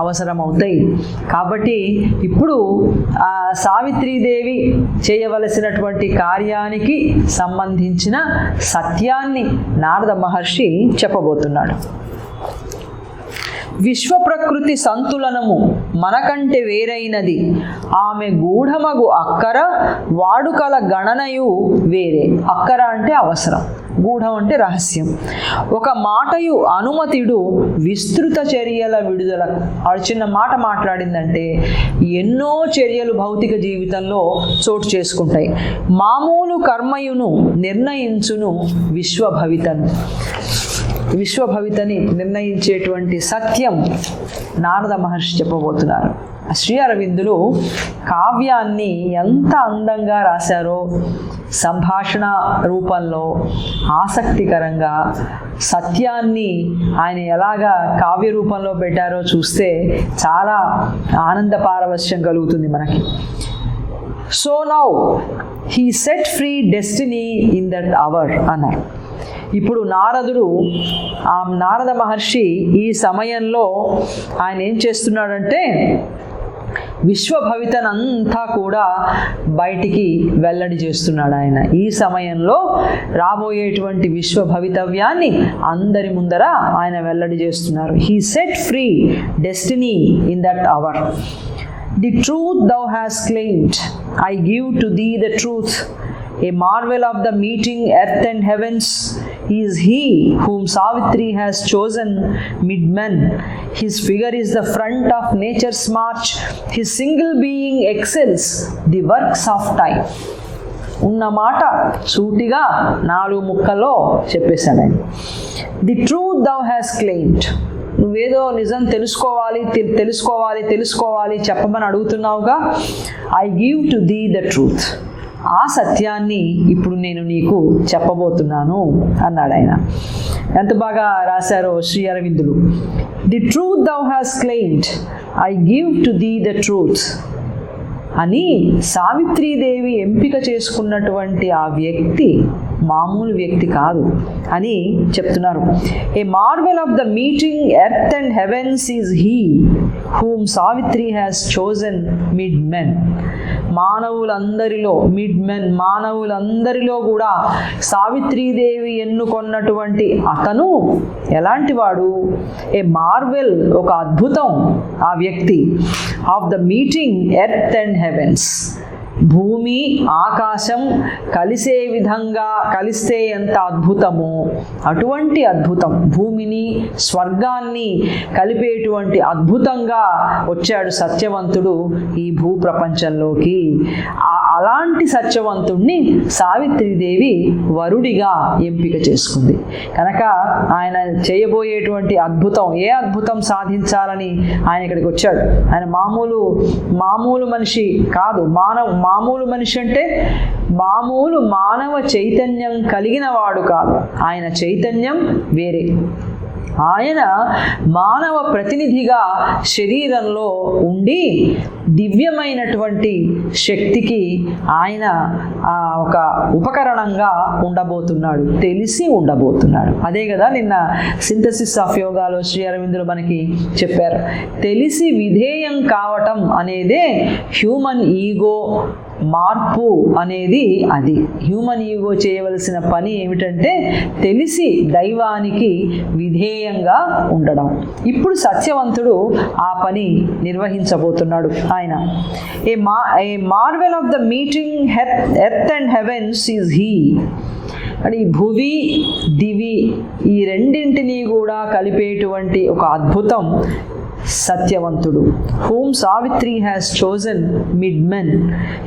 అవసరమవుతాయి. కాబట్టి ఇప్పుడు సావిత్రీదేవి చేయవలసినటువంటి కార్యానికి సంబంధించిన సత్యాన్ని నారద మహర్షి చెప్పబోతున్నాడు. విశ్వ ప్రకృతి సంతులనము మనకంటే వేరైనది, ఆమె గూఢమగు అక్కర వాడుకల గణనయు వేరే. అక్కర అంటే అవసరం, గూఢం అంటే రహస్యం. ఒక మాటయు అనుమతిడు విస్తృత చర్యల విడుదల. ఆవిడ చిన్న మాట మాట్లాడిందంటే ఎన్నో చర్యలు భౌతిక జీవితంలో చోటు చేసుకుంటాయి. మామూలు కర్మయును నిర్ణయించును విశ్వభవితను. విశ్వభవితని నిర్ణయించేటువంటి సత్యం నారద మహర్షి చెప్పబోతున్నారు. శ్రీ అరవిందులు కావ్యాన్ని ఎంత అందంగా రాశారో, సంభాషణ రూపంలో ఆసక్తికరంగా సత్యాన్ని ఆయన ఎలాగా కావ్య రూపంలో పెట్టారో చూస్తే చాలా ఆనంద పారవశ్యం కలుగుతుంది మనకి. So now he set free destiny in that hour అన్నారు. ఇప్పుడు నారద మహర్షి ఈ సమయంలో ఆయన ఏం చేస్తున్నాడంటే విశ్వభవితనంతా కూడా బయటికి వెల్లడి చేస్తున్నాడు. ఆయన ఈ సమయంలో రాబోయేటువంటి విశ్వభవితవ్యాన్ని అందరి ముందర ఆయన వెల్లడి చేస్తున్నారు. He set free destiny in that hour. The truth thou hast claimed, I give to thee the truth. A marvel of the meeting earth and heavens is he whom Savitri has chosen mid men. His figure is the front of nature's march. His single being excels the works of time. ఉన్న మాట సూటిగా 4 ముక్కల్లో చెప్పేశాడు. The truth thou hast claimed. నువ్వేదో నిజం తెలుసుకోవాలి చెప్పమని అడుగుతున్నావుగా. I give to దీ ద ట్రూత్. ఆ సత్యాన్ని ఇప్పుడు నేను నీకు చెప్పబోతున్నాను అన్నాడు ఆయన. ఎంత బాగా రాశారో శ్రీ అరవిందులు. The truth thou hast claimed, I give to thee the truth అని సావిత్రీదేవి ఎంపిక చేసుకున్నటువంటి ఆ వ్యక్తి మామూలు వ్యక్తి కాదు అని చెప్తున్నారు. A marvel of the meeting earth and heavens is he whom Savitri has chosen mid men. మానవులందరిలో కూడా సావిత్రీదేవి ఎన్నుకొన్నటువంటి అతను ఎలాంటి వాడు? ఏ మార్వెల్, ఒక అద్భుతం ఆ వ్యక్తి. Of the meeting earth and heavens, భూమి ఆకాశం కలిస్తే ఎంత అద్భుతమో అటువంటి అద్భుతం, భూమిని స్వర్గాన్ని కలిపేటువంటి అద్భుతంగా వచ్చాడు సత్యవంతుడు ఈ భూప్రపంచంలోకి. అలాంటి సత్యవంతుణ్ణి సావిత్రీదేవి వరుడిగా ఎంపిక చేసుకుంది కనుక ఆయన చేయబోయేటువంటి అద్భుతం, ఏ అద్భుతం సాధించాలని ఆయన ఇక్కడికి వచ్చాడు. ఆయన మామూలు మనిషి కాదు. మామూలు మనిషి అంటే మామూలు మానవ చైతన్యం కలిగిన వాడు కాదు. ఆయన చైతన్యం వేరే. ఆయన మానవ ప్రతినిధిగా శరీరంలో ఉండి దివ్యమైనటువంటి శక్తికి ఆయన ఒక ఉపకరణంగా ఉండబోతున్నాడు, తెలిసి ఉండబోతున్నాడు. అదే కదా నిన్న సింథసిస్ ఆఫ్ యోగాలో శ్రీ అరవిందులు మనకి చెప్పారు. తెలిసి విధేయం కావటం అనేదే హ్యూమన్ ఈగో మార్పు అనేది. అది హ్యూమన్ ఈగో చేయవలసిన పని ఏమిటంటే తెలిసి దైవానికి విధేయంగా ఉండడం. ఇప్పుడు సత్యవంతుడు ఆ పని నిర్వహించబోతున్నాడు ఆయన. A marvel of the meeting earth and heavens is he. అంటే ఈ భువి దివి ఈ రెండింటినీ కూడా కలిపేటువంటి ఒక అద్భుతం సత్యవంతుడు. whom Savitri has chosen mid men.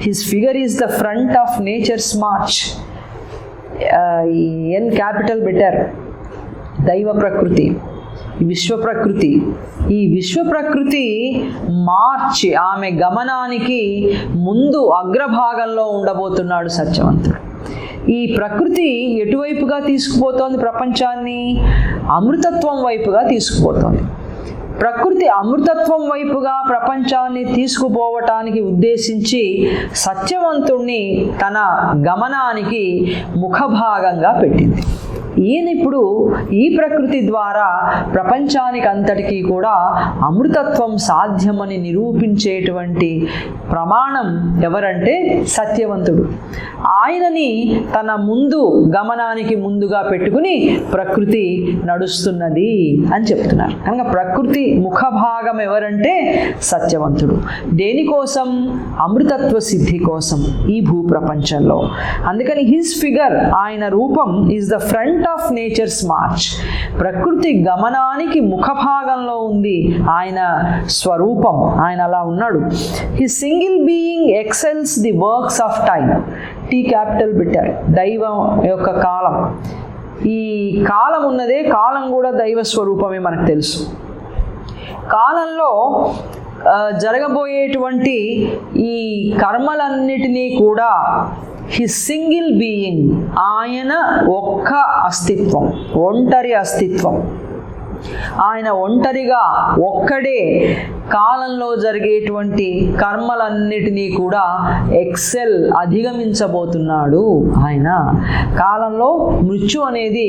His figure is the front of nature's march. N capital letter. దైవ ప్రకృతి, విశ్వప్రకృతి. ఈ విశ్వప్రకృతి మార్చి ఆమె గమనానికి ముందు అగ్రభాగంలో ఉండబోతున్నాడు సత్యవంతుడు. ఈ ప్రకృతి ఎటువైపుగా తీసుకుపోతోంది ప్రపంచాన్ని? అమృతత్వం వైపుగా తీసుకుపోతోంది. ప్రకృతి అమృతత్వం వైపుగా ప్రపంచాన్ని తీసుకుపోవటానికి ఉద్దేశించి సత్యవంతుణ్ణి తన గమనానికి ముఖభాగంగా పెట్టింది. ఈయన ఇప్పుడు ఈ ప్రకృతి ద్వారా ప్రపంచానికి అంతటికీ కూడా అమృతత్వం సాధ్యమని నిరూపించేటువంటి ప్రమాణం ఎవరంటే సత్యవంతుడు. ఆయనని తన ముందు గమనానికి ముందుగా పెట్టుకుని ప్రకృతి నడుస్తున్నది అని చెప్తున్నారు. కనుక ప్రకృతి ముఖభాగం ఎవరంటే సత్యవంతుడు. దేనికోసం? అమృతత్వ సిద్ధి కోసం ఈ భూప్రపంచంలో. అందుకని హిస్ ఫిగర్, ఆయన రూపం is the front of nature's march. ప్రకృతి గమనానికి ముఖభాగంలో ఉంది ఆయన స్వరూపం. ఆయన అలా ఉన్నాడు. His single being excels the works of time. T capital పెట్టారు. దైవం యొక్క కాలం, ఈ కాలం ఉన్నదే, కాలం కూడా దైవ స్వరూపమే మనకు తెలుసు. కాలంలో జరగబోయేటువంటి ఈ కర్మలన్నిటినీ కూడా హిస్ సింగిల్ బీయింగ్, ఆయన ఒక్క అస్తిత్వం, ఒంటరి అస్తిత్వం, ఆయన ఒంటరిగా ఒక్కడే కాలంలో జరిగేటువంటి కర్మలన్నిటినీ కూడా అధిగమించబోతున్నాడు. ఆయన కాలంలో మృత్యు అనేది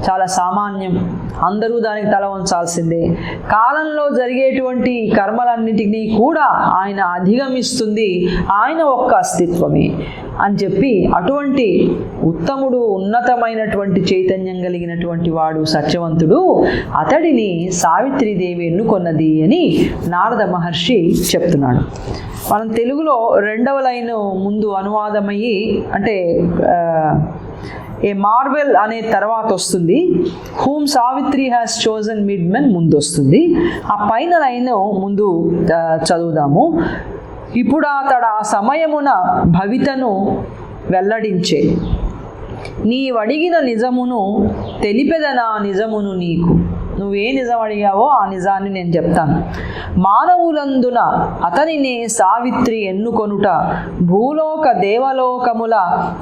చాలా సామాన్యం, అందరూ దానికి తల వంచాల్సిందే. కాలంలో జరిగేటువంటి కర్మలన్నిటినీ కూడా ఆయన అధిగమిస్తుంది, ఆయన ఒక్క అస్తిత్వమే అని చెప్పి, అటువంటి ఉత్తముడు, ఉన్నతమైనటువంటి చైతన్యం కలిగినటువంటి వాడు సత్యవంతుడు, అతడిని సావిత్రీదేవి ఎన్నుకొన్నది అని నారద మహర్షి చెప్తున్నాడు. మనం తెలుగులో 2వ లైన్ ముందు అనువాదమయ్యి, అంటే ఏ మార్వెల్ అనే తర్వాత వస్తుంది, whom Savitri has chosen mid men ముందు వస్తుంది. ఆ పైన లైన్ ముందు చదువుదాము. ఇప్పుడు అతడు ఆ సమయమున భవితను వెల్లడించే, నీవడిగిన నిజమును తెలిపెదనా నిజమును నీకు. నువ్వే నిజం అడిగావో ఆ నిజాన్ని నేను చెప్తాను. మానవులందున అతనినే సావిత్రి ఎన్నుకొనుట భూలోక దేవలోకముల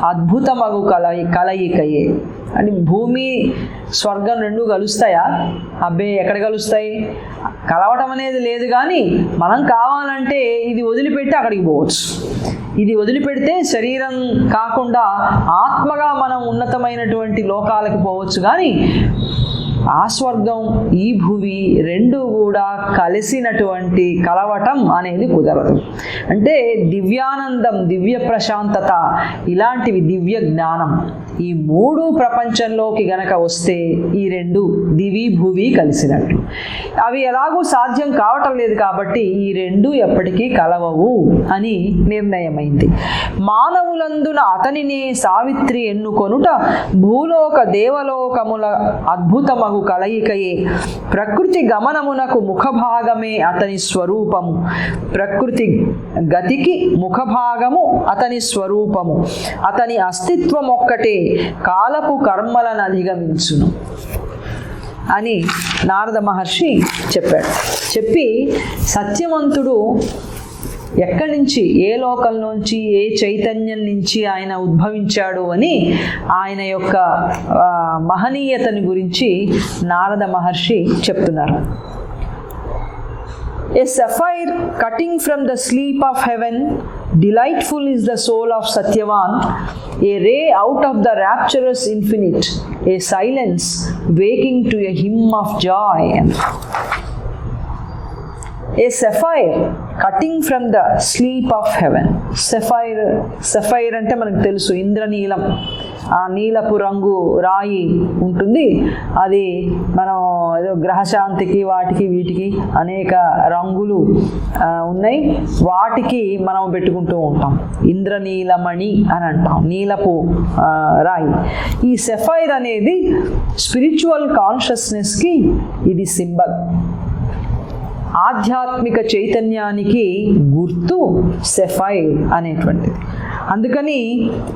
అద్భుతమగు కలయికయే. అని భూమి స్వర్గం రెండు కలుస్తాయా? అబ్బే, ఎక్కడ కలుస్తాయి? కలవటం అనేది లేదు. కానీ మనం కావాలంటే ఇది వదిలిపెట్టి అక్కడికి పోవచ్చు. ఇది వదిలిపెడితే శరీరం కాకుండా ఆత్మగా మనం ఉన్నతమైనటువంటి లోకాలకు పోవచ్చు. కానీ ఆ స్వర్గం, ఈ భూమి రెండు కూడా కలిసినటువంటి కలవటం అనేది కుదరదు. అంటే దివ్యానందం, దివ్య ప్రశాంతత, ఇలాంటివి దివ్య జ్ఞానం, ఈ మూడు ప్రపంచంలోకి గనక వస్తే ఈ రెండు దివి భూవి కలిసినట్లు. అవి ఎలాగూ సాధ్యం కావటం లేదు కాబట్టి ఈ రెండు ఎప్పటికీ కలవవు అని నిర్ణయమైంది. మానవులందున అతనినే సావిత్రి ఎన్నుకొనుట భూలోక దేవలోకముల అద్భుతమగు కలయికయే. ప్రకృతి గమనమునకు ముఖభాగమే అతని స్వరూపము, ప్రకృతి గతికి ముఖభాగము అతని స్వరూపము. అతని అస్తిత్వం ఒక్కటే కాలపు కర్మలను అధిగమించును అని నారద మహర్షి చెప్పాడు. చెప్పి సత్యవంతుడు ఎక్కడి నుంచి, ఏ లోకం నుంచి, ఏ చైతన్యం నుంచి ఆయన ఉద్భవించాడు అని ఆయన యొక్క మహనీయతని గురించి నారద మహర్షి చెప్తున్నారు. A sapphire cutting from the sleep of heaven, delightful is the soul of Satyavan, a ray out of the rapturous infinite, a silence waking to a hymn of joy. A sapphire cutting from the sleep of heaven. Sapphire అంటే మనకు తెలుసు, ఇంద్రనీలం, ఆ నీలపు రంగు రాయి ఉంటుంది. అది మనం ఏదో గ్రహశాంతికి వాటికి వీటికి అనేక రంగులు ఉన్నాయి, వాటికి మనం పెట్టుకుంటూ ఉంటాం. ఇంద్రనీలమణి అని అంటాం, నీలపు రాయి. ఈ సఫైర్ అనేది స్పిరిచువల్ కాన్షియస్నెస్కి ఇది సింబల్, ఆధ్యాత్మిక చైతన్యానికి గుర్తు సఫైర్ అనేటువంటిది. అందుకని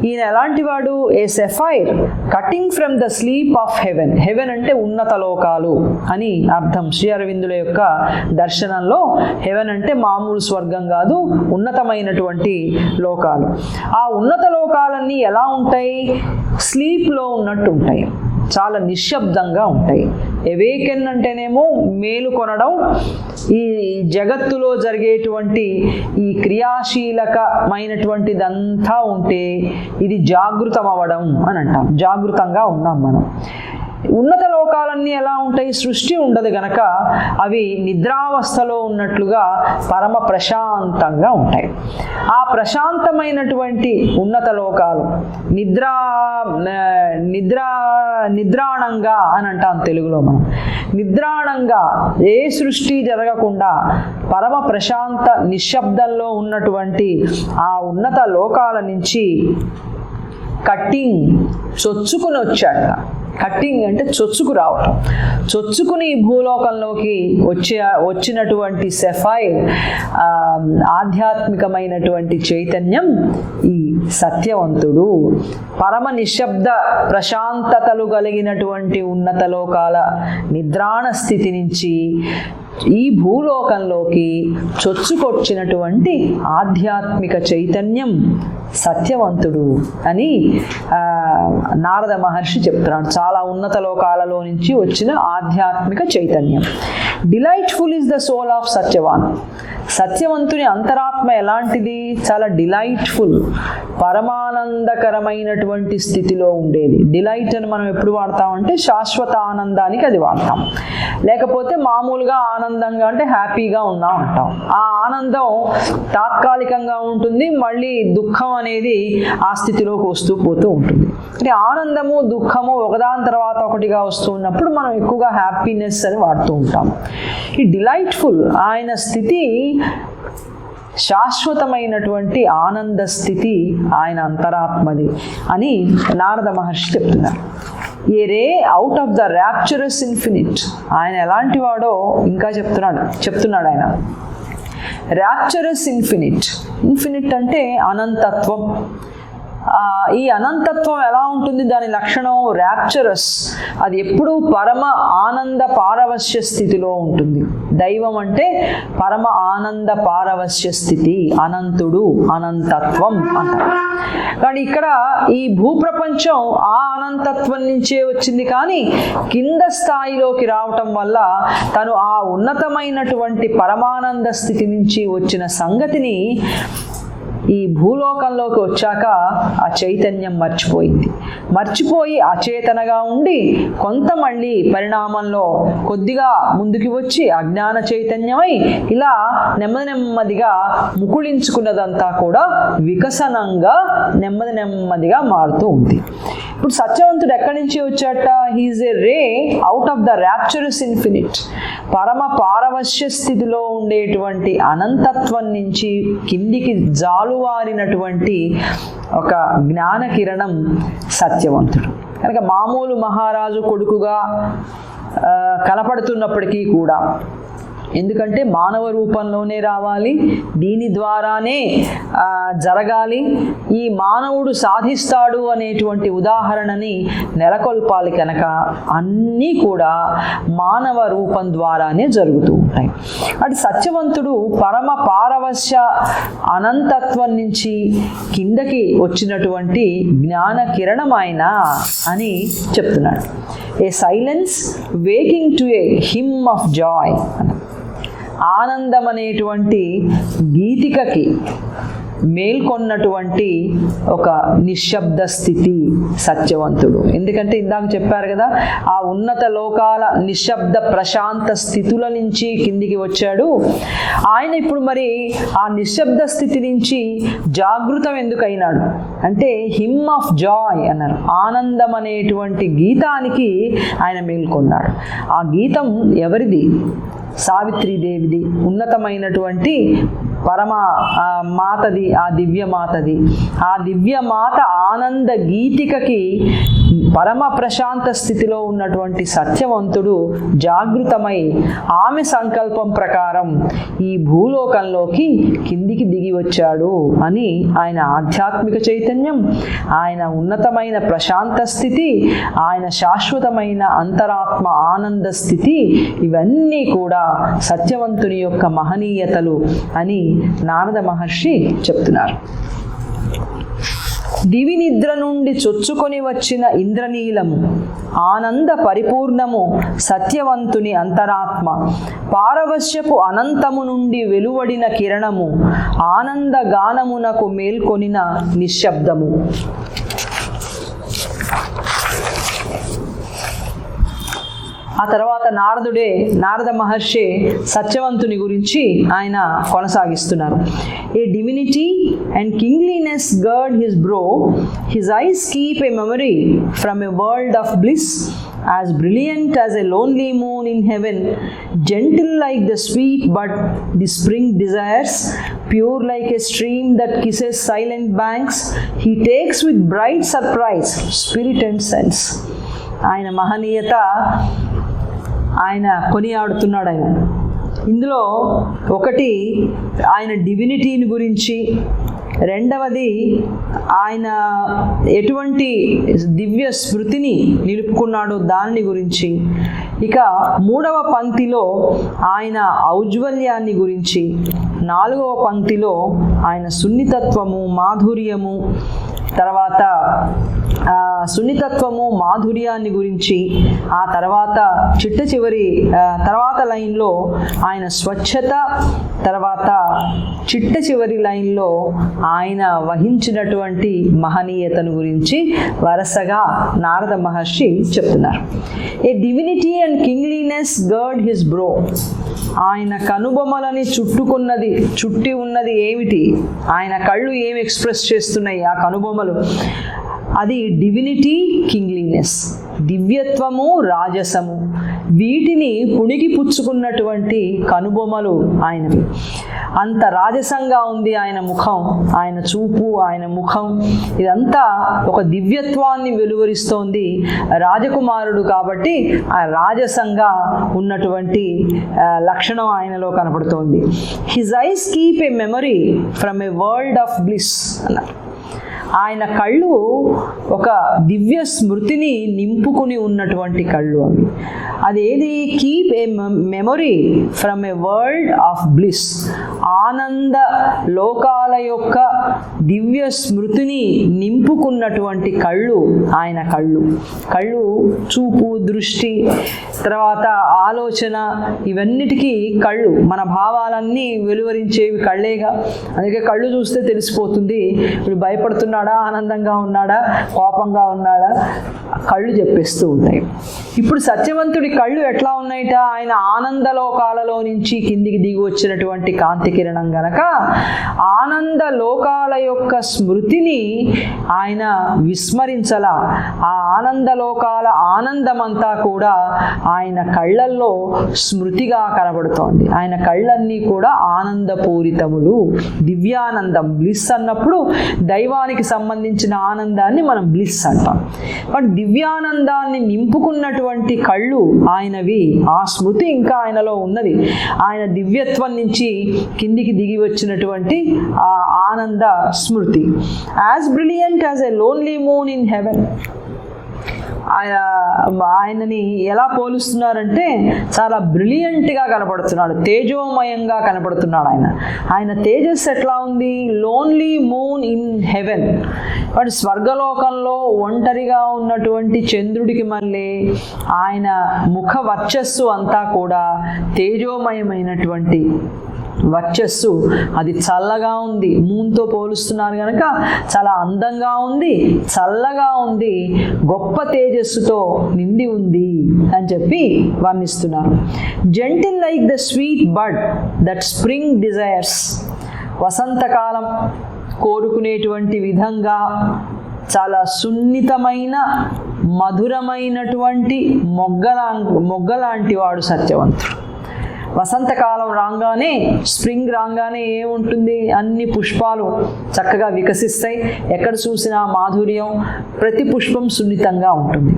ఈయన ఎలాంటి వాడు? A sapphire cutting from the sleep of heaven. Heaven అంటే ఉన్నత లోకాలు అని అర్థం. శ్రీ అరవిందుల యొక్క దర్శనంలో హెవెన్ అంటే మామూలు స్వర్గం కాదు, ఉన్నతమైనటువంటి లోకాలు. ఆ ఉన్నత లోకాలన్నీ ఎలా ఉంటాయి? స్లీప్లో ఉన్నట్టు ఉంటాయి, చాలా నిశ్శబ్దంగా ఉంటాయి. ఎవేకెన్ అంటేనేమో మేలు కొనడం, ఈ జగత్తులో జరిగేటువంటి ఈ క్రియాశీలకమైనటువంటిదంతా ఉంటే ఇది జాగృతం అవ్వడం అని అంటాం. జాగృతంగా ఉన్నాం మనం. ఉన్నత లోకాలన్నీ ఎలా ఉంటాయి? సృష్టి ఉండదు గనక అవి నిద్రావస్థలో ఉన్నట్లుగా పరమ ప్రశాంతంగా ఉంటాయి. ఆ ప్రశాంతమైనటువంటి ఉన్నత లోకాలు నిద్రాణంగా అని అంటాం తెలుగులో మనం. నిద్రాణంగా ఏ సృష్టి జరగకుండా పరమ ప్రశాంత నిశ్శబ్దంలో ఉన్నటువంటి ఆ ఉన్నత లోకాల నుంచి కట్టింగ్ చొచ్చుకుని వచ్చాట. కట్టింగ్ అంటే చొచ్చుకు రావటం. చొచ్చుకుని భూలోకంలోకి వచ్చినటువంటి సఫైర్ ఆధ్యాత్మికమైనటువంటి చైతన్యం ఈ సత్యవంతుడు. పరమ నిశ్శబ్ద ప్రశాంతతలు కలిగినటువంటి ఉన్నత లోకాల నిద్రాణ స్థితి నుంచి ఈ భూలోకంలోకి చొచ్చుకొచ్చినటువంటి ఆధ్యాత్మిక చైతన్యం సత్యవంతుడు అని నారద మహర్షి చెప్తున్నాడు. చాలా ఉన్నత లోకాలలో నుంచి వచ్చిన ఆధ్యాత్మిక చైతన్యం. Delightful is the soul of Satyavan. సత్యవంతుని అంతరాత్మ ఎలాంటిది? చాలా డిలైట్ఫుల్, పరమానందకరమైనటువంటి స్థితిలో ఉండేది. డిలైట్ అని మనం ఎప్పుడు వాడతామంటే శాశ్వత ఆనందానికి అది వాడతాం, లేకపోతే మామూలుగా ఆనందంగా అంటే హ్యాపీగా ఉన్నాం అంటాం. ఆ ఆనందం తాత్కాలికంగా ఉంటుంది, మళ్ళీ దుఃఖం అనేది ఆ స్థితిలోకి వస్తూ పోతూ ఉంటుంది. అంటే ఆనందము దుఃఖము ఒకదాని తర్వాత ఒకటిగా వస్తూ ఉన్నప్పుడు మనం ఎక్కువగా హ్యాపీనెస్ అని వాడుతూ ఉంటాం. ఈ డిలైట్ఫుల్ ఆయన స్థితి శాశ్వతమైనటువంటి ఆనంద స్థితి ఆయన అంతరాత్మది అని నారద మహర్షి చెప్తున్నారు. ఏ ray out of the rapturous infinite. ఆయన ఎలాంటి వాడో ఇంకా చెప్తున్నాడు ఆయన. ర్యాప్చరస్ ఇన్ఫినిట్. ఇన్ఫినిట్ అంటే అనంతత్వం. ఈ అనంతత్వం ఎలా ఉంటుంది? దాని లక్షణం ర్యాప్చరస్. అది ఎప్పుడూ పరమ ఆనంద పారవశ్య స్థితిలో ఉంటుంది. దైవం అంటే పరమ ఆనంద పారవశ్య స్థితి, అనంతుడు, అనంతత్వం అంటారు. కానీ ఇక్కడ ఈ భూప్రపంచం ఆ అనంతత్వం నుంచే వచ్చింది, కానీ కింద స్థాయిలోకి రావటం వల్ల తను ఆ ఉన్నతమైనటువంటి పరమానంద స్థితి నుంచి వచ్చిన సంగతిని ఈ భూలోకంలోకి వచ్చాక ఆ చైతన్యం మర్చిపోయి అచేతనగా ఉండి కొంత మళ్ళీ పరిణామంలో కొద్దిగా ముందుకు వచ్చి అజ్ఞాన చైతన్యమై ఇలా నెమ్మదిగా ముకుళించుకున్నదంతా కూడా వికసనంగా నెమ్మదిగా మారుతూ ఉంది. ఇప్పుడు సత్యవంతుడు ఎక్కడి నుంచి వచ్చాట? He is a ray out of the rapturous infinite. పరమ పారవశ్య స్థితిలో ఉండేటువంటి అనంతత్వం నుంచి కిందికి జాలువారినటువంటి ఒక జ్ఞాన కిరణం సత్యవంతుడు. కనుక మామూలు మహారాజు కొడుకుగా కనపడుతున్నప్పటికీ కూడా, ఎందుకంటే మానవ రూపంలోనే రావాలి, దీని ద్వారానే జరగాలి, ఈ మానవుడు సాధిస్తాడు అనేటువంటి ఉదాహరణని నెలకొల్పాలి కనుక అన్నీ కూడా మానవ రూపం ద్వారానే జరుగుతూ ఉంటాయి. అటు సత్యవంతుడు పరమ పారవశ్య అనంతత్వం నుంచి కిందకి వచ్చినటువంటి జ్ఞాన కిరణం ఆయన అని చెప్తున్నాడు. A silence waking to a hymn of joy. ఆనందం అనేటువంటి గీతికకి మేల్కొన్నటువంటి ఒక నిశ్శబ్ద స్థితి సత్యవంతుడు. ఎందుకంటే ఇందాక చెప్పారు కదా, ఆ ఉన్నత లోకాల నిశ్శబ్ద ప్రశాంత స్థితుల నుంచి కిందికి వచ్చాడు ఆయన. ఇప్పుడు మరి ఆ నిశ్శబ్ద స్థితి నుంచి జాగృతం ఎందుకైనాడు అంటే హిమ్ ఆఫ్ జాయ్ అన్నారు. ఆనందం అనేటువంటి గీతానికి ఆయన మేల్కొన్నాడు. ఆ గీతం ఎవరిది? సావిత్రీదేవిది, ఉన్నతమైనటువంటి పరమ మాతది, ఆ దివ్యమాతది. ఆ దివ్యమాత ఆనంద గీతికకి పరమ ప్రశాంత స్థితిలో ఉన్నటువంటి సత్యవంతుడు జాగృతమై ఆమె సంకల్పం ప్రకారం ఈ భూలోకంలోకి కిందికి దిగి వచ్చాడు అని ఆయన ఆధ్యాత్మిక చైతన్యం, ఆయన ఉన్నతమైన ప్రశాంత స్థితి, ఆయన శాశ్వతమైన అంతరాత్మ ఆనంద స్థితి, ఇవన్నీ కూడా సత్యవంతుని యొక్క మహనీయతలు అని నారద మహర్షి చెప్తున్నారు. దివి నిద్ర నుండి చొచ్చుకొని వచ్చిన ఇంద్రనీలము, ఆనంద పరిపూర్ణము సత్యవంతుని అంతరాత్మ, పారవశ్యపు అనంతము నుండి వెలువడిన కిరణము, ఆనంద గానమునకు మేల్కొనిన నిశ్శబ్దము. ఆ తర్వాత నారద మహర్షి సత్యవంతుని గురించి ఆయన కొనసాగిస్తున్నారు. A divinity and kingliness girt his brow, his eyes keep a memory from a world of bliss, as brilliant as a lonely moon in heaven, gentle like the sweet bud the spring desires, pure like a stream that kisses silent banks, he takes with bright surprise spirit and sense. ఆయన మహనీయత ఆయన కొనియాడుతున్నాడు. ఆయన ఇందులో ఒకటి ఆయన డివినిటీని గురించి, రెండవది ఆయన ఎటువంటి దివ్య స్మృతిని నిలుపుకున్నాడో దానిని గురించి. ఇక మూడవ పంక్తిలో ఆయన ఔజ్వల్యాన్ని గురించి, నాలుగవ పంక్తిలో ఆయన సున్నితత్వము, మాధుర్యము, తర్వాత సున్నితత్వము, మాధుర్యాన్ని గురించి, ఆ తర్వాత తర్వాత లైన్లో ఆయన స్వచ్ఛత, తర్వాత చిట్ట చివరి లైన్లో ఆయన వహించినటువంటి మహనీయతను గురించి వరుసగా నారద మహర్షి చెప్తున్నారు. A divinity and kingliness girt his brow. ఆయన కనుబొమ్మలని చుట్టి ఉన్నది ఏమిటి? ఆయన కళ్ళు ఏమి ఎక్స్ప్రెస్ చేస్తున్నాయి ఆ కనుబొమ్మలు? అది డివినిటీ, కింగ్లీనెస్, దివ్యత్వము, రాజసము, వీటిని పుణికి పుచ్చుకున్నటువంటి కనుబొమ్మలు ఆయనవి. అంత రాజసంగా ఉంది ఆయన ముఖం, ఆయన చూపు, ఆయన ముఖం, ఇదంతా ఒక దివ్యత్వాన్ని వెలువరిస్తోంది. రాజకుమారుడు కాబట్టి ఆ రాజసంగా ఉన్నటువంటి లక్షణం ఆయనలో కనపడుతోంది. His eyes keep a memory from a world of bliss అన్నారు. ఆయన కళ్ళు ఒక దివ్య స్మృతిని నింపుకుని ఉన్నటువంటి కళ్ళు అవి. అదేది? Keep a memory from a world of bliss. ఆనంద లోకాల యొక్క దివ్య స్మృతిని నింపుకున్నటువంటి కళ్ళు ఆయన కళ్ళు. చూపు, దృష్టి, తర్వాత ఆలోచన, ఇవన్నిటికీ కళ్ళు. మన భావాలన్నీ వెలువరించేవి కళ్ళేగా. అందుకే కళ్ళు చూస్తే తెలిసిపోతుంది ఇప్పుడు భయపడుతున్నాడా, ఆనందంగా ఉన్నాడా, కోపంగా ఉన్నాడా, కళ్ళు చెప్పేస్తూ ఉంటాయి. ఇప్పుడు సత్యవంతుడి కళ్ళు ఎట్లా ఉన్నాయిట? ఆయన ఆనందలోకాలలో నుంచి కిందికి దిగి వచ్చినటువంటి కాంతి కిరణం గనక ఆనంద లోకాల యొక్క స్మృతిని ఆయన విస్మరించలా. ఆ ఆనందలోకాల ఆనందమంతా కూడా ఆయన కళ్ళల్లో స్మృతిగా కనబడుతోంది. ఆయన కళ్ళన్నీ కూడా ఆనందపూరితములు, దివ్యానందం. బ్లిస్ అన్నప్పుడు దైవానికి సంబంధించిన ఆనందాన్ని మనం బ్లిస్ అంటాం. బట్ దివ్యానందాన్ని నింపుకున్నటువంటి కళ్ళు ఆయనవి. ఆ స్మృతి ఇంకా ఆయనలో ఉన్నది. ఆయన దివ్యత్వం నుంచి కిందికి దిగి వచ్చినటువంటి ఆ ఆనంద స్మృతి. As brilliant as a lonely moon in heaven. ఆయనని ఎలా పోలుస్తున్నారంటే చాలా బ్రిలియంట్గా కనపడుతున్నాడు, తేజోమయంగా కనపడుతున్నాడు. ఆయన తేజస్సు ఎట్లా ఉంది? Lonely moon in heaven. But స్వర్గలోకంలో ఒంటరిగా ఉన్నటువంటి చంద్రుడికి మళ్ళీ ఆయన ముఖ వర్చస్సు అంతా కూడా తేజోమయమైనటువంటి వర్చస్సు. అది చల్లగా ఉంది. మూన్తో పోలుస్తున్నారు కనుక చాలా అందంగా ఉంది, చల్లగా ఉంది, గొప్ప తేజస్సుతో నిండి ఉంది అని చెప్పి వర్ణిస్తున్నారు. Gentle like the sweet bud that spring desires. వసంతకాలం కోరుకునేటువంటి విధంగా చాలా సున్నితమైన, మధురమైనటువంటి మొగ్గలాంటి వాడు సత్యవంతుడు. వసంతకాలం రాగానే, స్ప్రింగ్ రాగానే ఏముంటుంది? అన్ని పుష్పాలు చక్కగా వికసిస్తాయి. ఎక్కడ చూసినా మాధుర్యం, ప్రతి పుష్పం సున్నితంగా ఉంటుంది.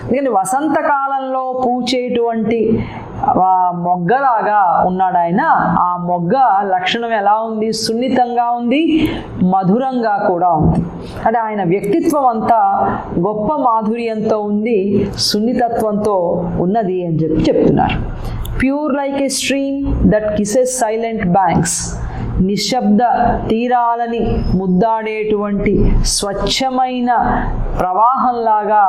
ఎందుకంటే వసంతకాలంలో పూచేటువంటి మొగ్గలాగా ఉన్నాడు ఆయన. ఆ మొగ్గ లక్షణం ఎలా ఉంది? సున్నితంగా ఉంది, మధురంగా కూడా ఉంది. అంటే ఆయన వ్యక్తిత్వం అంతా గొప్ప మాధుర్యంతో ఉంది, సున్నితత్వంతో ఉన్నది అని చెప్తున్నారు. Pure like a stream that kisses silent banks. నిశ్శబ్ద తీరాలని ముద్దాడేటువంటి స్వచ్ఛమైన ప్రవాహంలాగా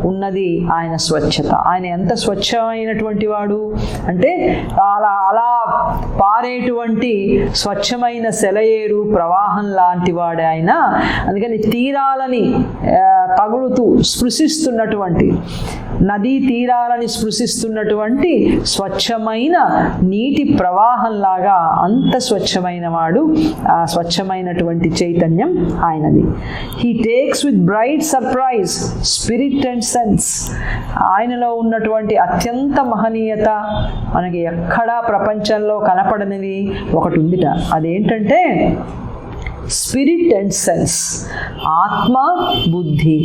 ఉన్నది ఆయన స్వచ్ఛత. ఆయన ఎంత స్వచ్ఛమైనటువంటి వాడు అంటే అలా పారేటువంటి స్వచ్ఛమైన సెలయేరు ప్రవాహం లాంటి వాడు ఆయన. అందుకని తీరాలని తగులుతూ స్పృశిస్తున్నటువంటి, నదీ తీరాలని స్పృశిస్తున్నటువంటి స్వచ్ఛమైన నీటి ప్రవాహంలాగా అంత స్వచ్ఛమైన వాడు. ఆ స్వచ్ఛమైనటువంటి చైతన్యం ఆయనది. He takes with bright surprise spirit and sense. ఆయనలో ఉన్నటువంటి అత్యంత మహనీయత మనకి ఎక్కడా ప్రపంచంలో కనపడనిది ఒకటి ఉందిట. అదేంటంటే స్పిరిట్ అండ్ సెన్స్. ఆత్మ, బుద్ధి,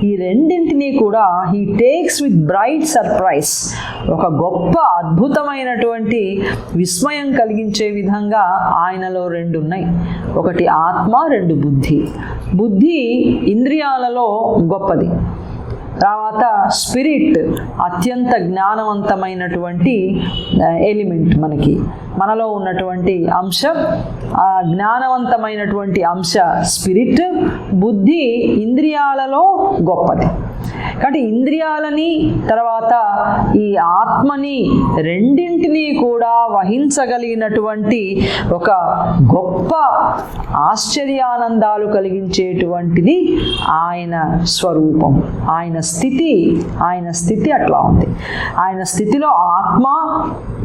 ఈ రెండింటినీ కూడా he takes with bright surprise. ఒక గొప్ప అద్భుతమైనటువంటి విస్మయం కలిగించే విధంగా ఆయనలో రెండు ఉన్నాయి. ఒకటి ఆత్మ, రెండు బుద్ధి. బుద్ధి ఇంద్రియాలలో గొప్పది. తర్వాత స్పిరిట్ అత్యంత జ్ఞానవంతమైనటువంటి ఎలిమెంట్. మనలో ఉన్నటువంటి అంశం, ఆ జ్ఞానవంతమైనటువంటి అంశ స్పిరిట్. బుద్ధి ఇంద్రియాలలో గొప్పది. కాబట్టి ఇంద్రియాలని తర్వాత ఈ ఆత్మని రెండింటినీ కూడా వహించగలిగినటువంటి ఒక గొప్ప ఆశ్చర్యానందాలు కలిగించేటువంటిది ఆయన స్వరూపం, ఆయన స్థితి అట్లా ఉంది. ఆయన స్థితిలో ఆత్మ,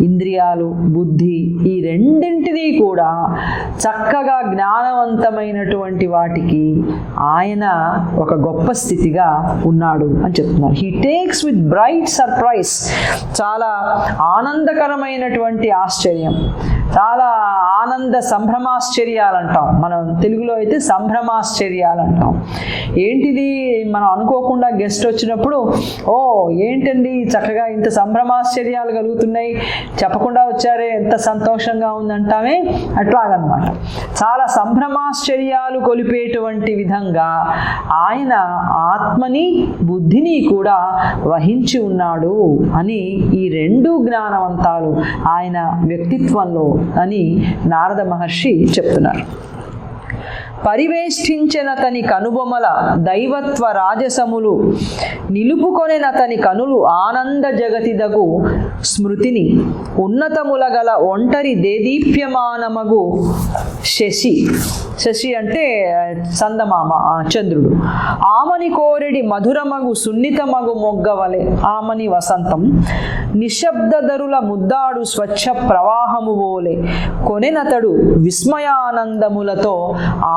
ఇంద్రియాలు, బుద్ధి ఈ రెండింటినీ కూడా చక్కగా జ్ఞానవంతమైనటువంటి వాటికి ఆయన ఒక గొప్ప స్థితిగా ఉన్నాడు అని చెప్తున్నారు. He takes with bright surprise. చాలా ఆనందకరమైనటువంటి ఆశ్చర్యం, చాలా ఆనంద సంభ్రమాశ్చర్యాలు అంటాం. మనం తెలుగులో అయితే సంభ్రమాశ్చర్యాలు అంటాం. ఏంటిది, మనం అనుకోకుండా గెస్ట్ వచ్చినప్పుడు, ఓ ఏంటండి చక్కగా ఇంత సంభ్రమాశ్చర్యాలు కలుగుతున్నాయి, చెప్పకుండా వచ్చారే ఎంత సంతోషంగా ఉందంటామే, అట్లాగనమాట. చాలా సంభ్రమాశ్చర్యాలు కొలిపేటువంటి విధంగా ఆయన ఆత్మని, బుద్ధిని కూడా వహించి ఉన్నాడు అని ఈ రెండు జ్ఞానవంతాలు ఆయన వ్యక్తిత్వంలో అని నారద మహర్షి చెప్తున్నారు. పరివేష్టించెనతని కనుబొమల దైవత్వ రాజసములు నిలుపుకొనెనతని కనులు ఆనంద జగతిదగు స్మృతిని ఉన్నతముల గల ఒంటరి దేదీప్యమానమగు శశి అంటే చందమామ, చంద్రుడు. ఆమని కోరెడి మధురమగు సున్నితమగు మొగ్గవలె ఆమని వసంతం నిశ్శబ్దధరుల ముద్దాడు స్వచ్ఛ ప్రవాహము వోలే కొనెనతడు విస్మయానందములతో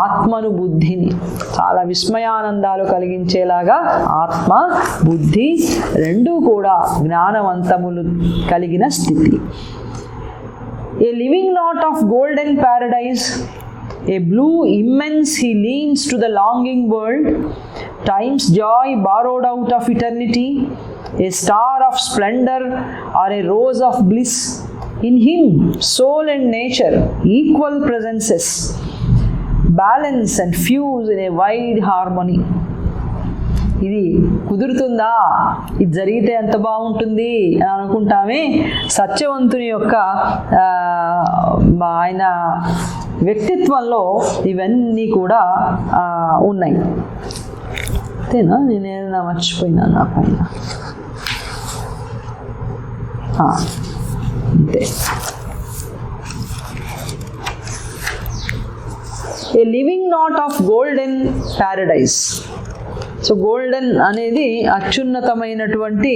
ఆత్మను, బుద్ధిని. చాలా విస్మయానందాలు కలిగించేలాగా ఆత్మ, బుద్ధి రెండూ కూడా జ్ఞానవంతములు కలిగిన స్థితి. ఏ living not of golden Paradise, a blue immense he leans to the longing world, time's joy borrowed out of eternity, a star of splendor or a rose of bliss. In him soul and nature equal presences, balance and fuse in a wide harmony. ఇది కుదురుతుందా, ఇది జరిగితే ఎంత బాగుంటుంది అని అనుకుంటామే. సత్యవంతుని యొక్క ఆయన వ్యక్తిత్వంలో ఇవన్నీ కూడా ఉన్నాయి. అంతేనా, నేనేదైనా మర్చిపోయినా నా పైన? అంతే. ఏ living not of golden Paradise. So golden అనేది అత్యున్నతమైనటువంటి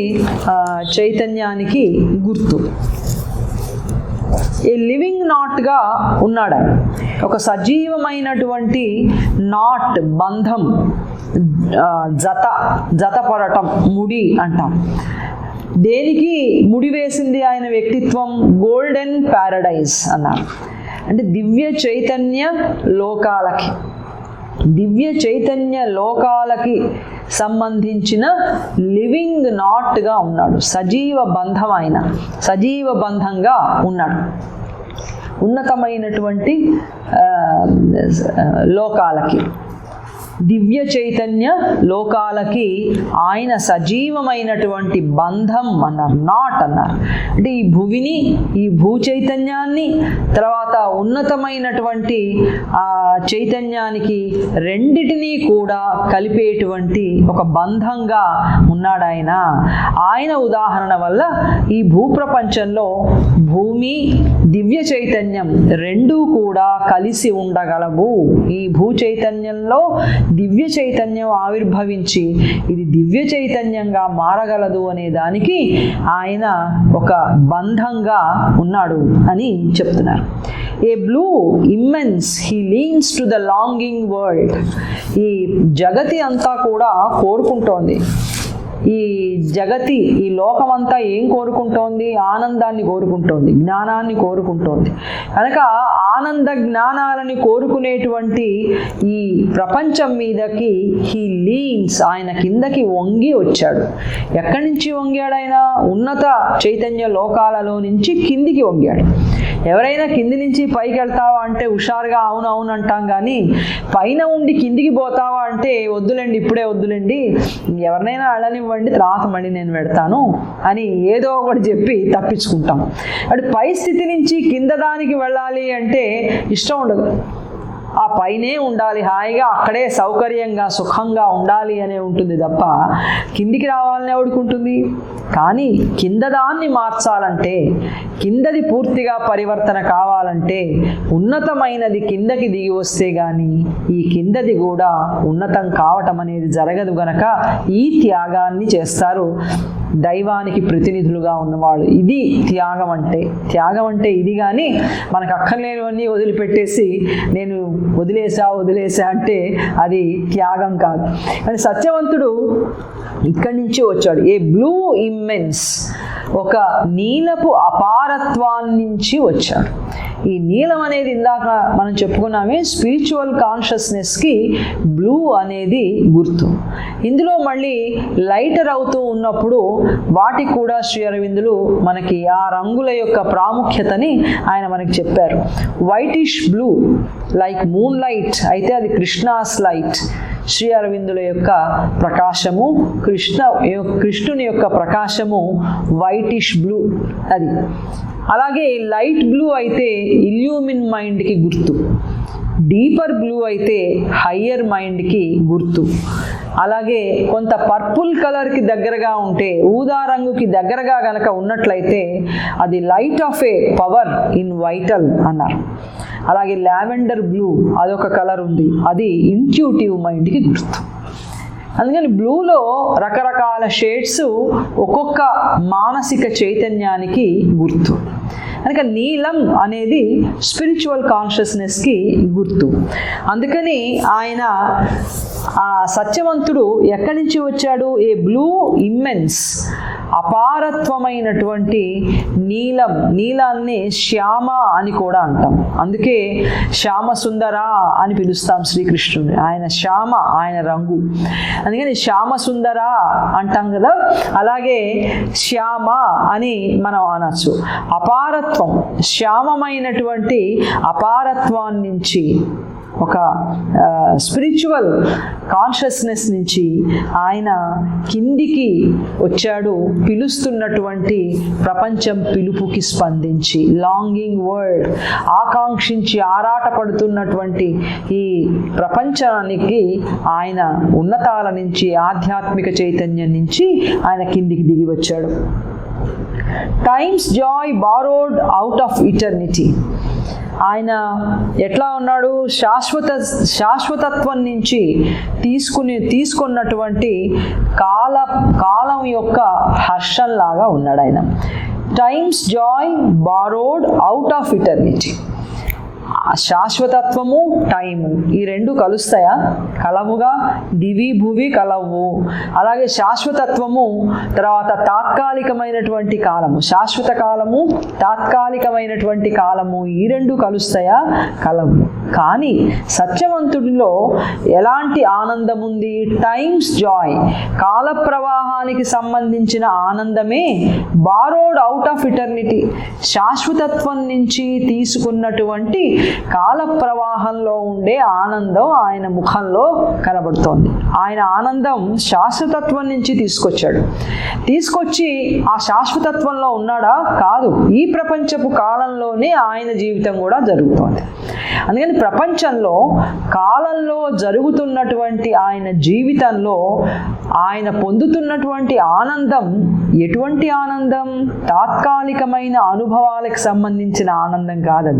చైతన్యానికి గుర్తు. ఏ లివింగ్ నాట్గా ఉన్నాడు. ఒక సజీవమైనటువంటి నాట్, బంధం, జతపడటం, ముడి అంటాం. దేనికి ముడి వేసింది ఆయన వ్యక్తిత్వం? గోల్డెన్ ప్యారడైజ్ అన్నారు. అంటే దివ్య చైతన్య లోకాలకి, దివ్య చైతన్య లోకాలకి సంబంధించిన లివింగ్ నాట్గా ఉన్నాడు. సజీవ బంధం, ఆయన సజీవ బంధంగా ఉన్నాడు. ఉన్నతమైనటువంటి లోకాలకి, దివ్య చైతన్య లోకాలకి ఆయన సజీవమైనటువంటి బంధం అన్నారు, నాట్ అన్నారు. అంటే ఈ భువిని, ఈ భూ చైతన్యాన్ని, తర్వాత ఉన్నతమైనటువంటి ఆ చైతన్యానికి రెండిటినీ కూడా కలిపేటువంటి ఒక బంధంగా ఉన్నాడు ఆయన. ఆయన ఉదాహరణ వల్ల ఈ భూప్రపంచంలో భూమి, దివ్య చైతన్యం రెండూ కూడా కలిసి ఉండగలవు. ఈ భూ చైతన్యంలో దివ్య చైతన్యం ఆవిర్భవించి ఇది దివ్య చైతన్యంగా మారగలదు అనే దానికి ఆయన ఒక బంధంగా ఉన్నాడు అని చెప్తున్నారు. A blue immense he leans to the longing world. ఈ జగతి అంతా కూడా కోరుకుంటోంది, ఈ జగతి, ఈ లోకమంతా ఏం కోరుకుంటోంది? ఆనందాన్ని కోరుకుంటోంది, జ్ఞానాన్ని కోరుకుంటోంది. కనుక ఆనంద జ్ఞానాలని కోరుకునేటువంటి ఈ ప్రపంచం మీదకి హీ లీన్స్, ఆయన కిందకి వంగి వచ్చాడు. ఎక్కడి నుంచి వంగాడు ఆయన? ఉన్నత చైతన్య లోకాలలో నుంచి కిందికి వంగాడు. ఎవరైనా కింది నుంచి పైకి వెళ్తావా అంటే హుషారుగా అవును అవును అంటాం, కానీ పైన ఉండి కిందికి పోతావా అంటే వద్దులేండి, ఇప్పుడే వద్దులేండి, ఎవరినైనా వెళ్ళనివ్వండి, తర్వాత మళ్ళీ నేను పెడతాను అని ఏదో ఒకటి చెప్పి తప్పించుకుంటాం. అటు పై స్థితి నుంచి కింద దానికి వెళ్ళాలి అంటే ఇష్టం ఉండదు. ఆ పైనే ఉండాలి, హాయిగా అక్కడే సౌకర్యంగా సుఖంగా ఉండాలి అనే ఉంటుంది తప్ప కిందికి రావాలని ఎవడుకుంటుంది. కానీ కింద దాన్ని మార్చాలంటే, కిందది పూర్తిగా పరివర్తన కావాలంటే ఉన్నతమైనది కిందకి దిగి వస్తే కానీ ఈ కిందది కూడా ఉన్నతం కావటం అనేది జరగదు. గనక ఈ త్యాగాన్ని చేస్తారు దైవానికి ప్రతినిధులుగా ఉన్నవాళ్ళు. ఇది త్యాగం అంటే. త్యాగం అంటే ఇది. కానీ మనకు అక్కర్లేనివన్నీ వదిలిపెట్టేసి నేను వదిలేసా అంటే అది త్యాగం కాదు. కానీ సత్యవంతుడు ఇక్కడి నుంచి వచ్చాడు. ఏ బ్లూ ఇమ్మెన్స్, ఒక నీలపు అపారత్వాన్నించి వచ్చాడు. ఈ నీలం అనేది ఇందాక మనం చెప్పుకున్నామే, స్పిరిచువల్ కాన్షియస్నెస్కి బ్లూ అనేది గుర్తు. ఇందులో మళ్ళీ లైటర్ అవుతూ ఉన్నప్పుడు వాటికి కూడా శ్రీ అరవిందులు మనకి ఆ రంగుల యొక్క ప్రాముఖ్యతని ఆయన మనకి చెప్పారు. Whitish blue like moon light అయితే అది కృష్ణాస్ లైట్. శ్రీ అరవిందుల యొక్క ప్రకాశము, కృష్ణుని యొక్క ప్రకాశము వైటిష్ బ్లూ అది. అలాగే లైట్ బ్లూ అయితే ఇల్యూమిన్ మైండ్కి గుర్తు, డీపర్ బ్లూ అయితే హయ్యర్ మైండ్కి గుర్తు. అలాగే కొంత పర్పుల్ కలర్కి దగ్గరగా ఉంటే, ఊదా రంగుకి దగ్గరగా గనక ఉన్నట్లయితే అది light of A power in vital అన్నారు. అలాగే లావెండర్ బ్లూ అదొక కలర్ ఉంది, అది ఇంట్యూటివ్ మైండ్కి గుర్తు. అందుకని బ్లూలో రకరకాల షేడ్స్ ఒక్కొక్క మానసిక చైతన్యానికి గుర్తు. కనుక నీలం అనేది స్పిరిచువల్ కాన్షియస్నెస్కి గుర్తు. అందుకని ఆయన ఆ సత్యవంతుడు ఎక్కడి నుంచి వచ్చాడు? ఏ బ్లూ ఇమ్మెన్స్, అపారత్వమైనటువంటి నీలం. నీలాన్ని శ్యామ అని కూడా అంటాం. అందుకే శ్యామ సుందర అని పిలుస్తాం శ్రీకృష్ణుని. ఆయన శ్యామ, ఆయన రంగు. అందుకని శ్యామ సుందర అంటాం కదా, అలాగే శ్యామ అని మనం అనొచ్చు. అపారత్వం, శ్యామమైనటువంటి అపారత్వాన్ని నుంచి, ఒక స్పిరిచువల్ కాన్షియస్నెస్ నుంచి ఆయన కిందికి వచ్చాడు. పిలుస్తున్నటువంటి ప్రపంచం పిలుపుకి స్పందించి, లాంగింగ్ వరల్డ్, ఆకాంక్షించి ఆరాటపడుతున్నటువంటి ఈ ప్రపంచానికి ఆయన ఉన్నతాల నుంచి, ఆధ్యాత్మిక చైతన్యం నుంచి ఆయన కిందికి దిగి వచ్చాడు. Times joy borrowed out of eternity. ఆయన ఎట్లా ఉన్నాడు? శాశ్వతత్వం నుంచి తీసుకున్నటువంటి కాలం యొక్క హర్షంలాగా ఉన్నాడు ఆయన. Time's joy borrowed out of eternity. శాశ్వతత్వము, టైము ఈ రెండు కలుస్తాయా? కలవుగా. దివి భువి కలవు. అలాగే శాశ్వతత్వము, తర్వాత తాత్కాలికమైనటువంటి కాలము. శాశ్వత కాలము, తాత్కాలికమైనటువంటి కాలము ఈ రెండు కలుస్తాయా? కలవు. కానీ సత్యవంతుడిలో ఎలాంటి ఆనందం ఉంది? టైమ్స్ జాయ్, కాల ప్రవాహానికి సంబంధించిన ఆనందమే. బారోడ్ అవుట్ ఆఫ్ ఇటర్నిటీ, శాశ్వతత్వం నుంచి తీసుకున్నటువంటి కాల ప్రవాహంలో ఉండే ఆనందం ఆయన ముఖంలో కనబడుతోంది. ఆయన ఆనందం శాశ్వతత్వం నుంచి తీసుకొచ్చి ఆ శాశ్వతత్వంలో ఉన్నాడా? కాదు. ఈ ప్రపంచపు కాలంలోనే ఆయన జీవితం కూడా జరుగుతోంది. అందుకని ప్రపంచంలో, కాలంలో జరుగుతున్నటువంటి ఆయన జీవితంలో ఆయన పొందుతున్నటువంటి ఆనందం ఎటువంటి ఆనందం? తాత్కాలికమైన అనుభవాలకు సంబంధించిన ఆనందం కాదు.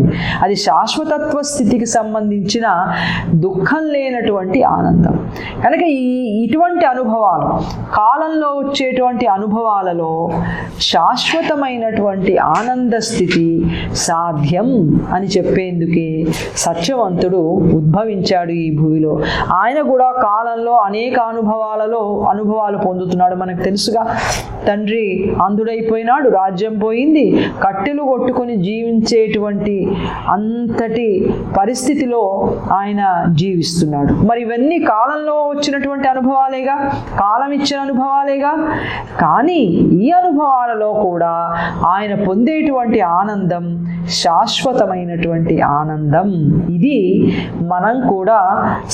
అది శాశ్వతత్వ స్థితికి సంబంధించిన దుఃఖం లేనటువంటి ఆనందం. కనుక ఇటువంటి అనుభవాలు, కాలంలో వచ్చేటువంటి అనుభవాలలో శాశ్వతమైనటువంటి ఆనంద స్థితి సాధ్యం అని చెప్పేందుకే సత్యవంతుడు ఉద్భవించాడు ఈ భూమిలో. ఆయన కూడా కాలంలో అనేక అనుభవాలు పొందుతున్నాడు. మనకు తెలుసుగా, తండ్రి అంధుడైపోయినాడు, రాజ్యం పోయింది, కట్టెలు కొట్టుకొని జీవించేటువంటి అంతటి పరిస్థితిలో ఆయన జీవిస్తున్నాడు. మరి ఇవన్నీ కాలంలో వచ్చినటువంటి అనుభవాలేగా, కాలం ఇచ్చిన అనుభవాలేగా. కానీ ఈ అనుభవాలలో కూడా ఆయన పొందేటువంటి ఆనందం శాశ్వతమైనటువంటి ఆనందం. ఇది మనం కూడా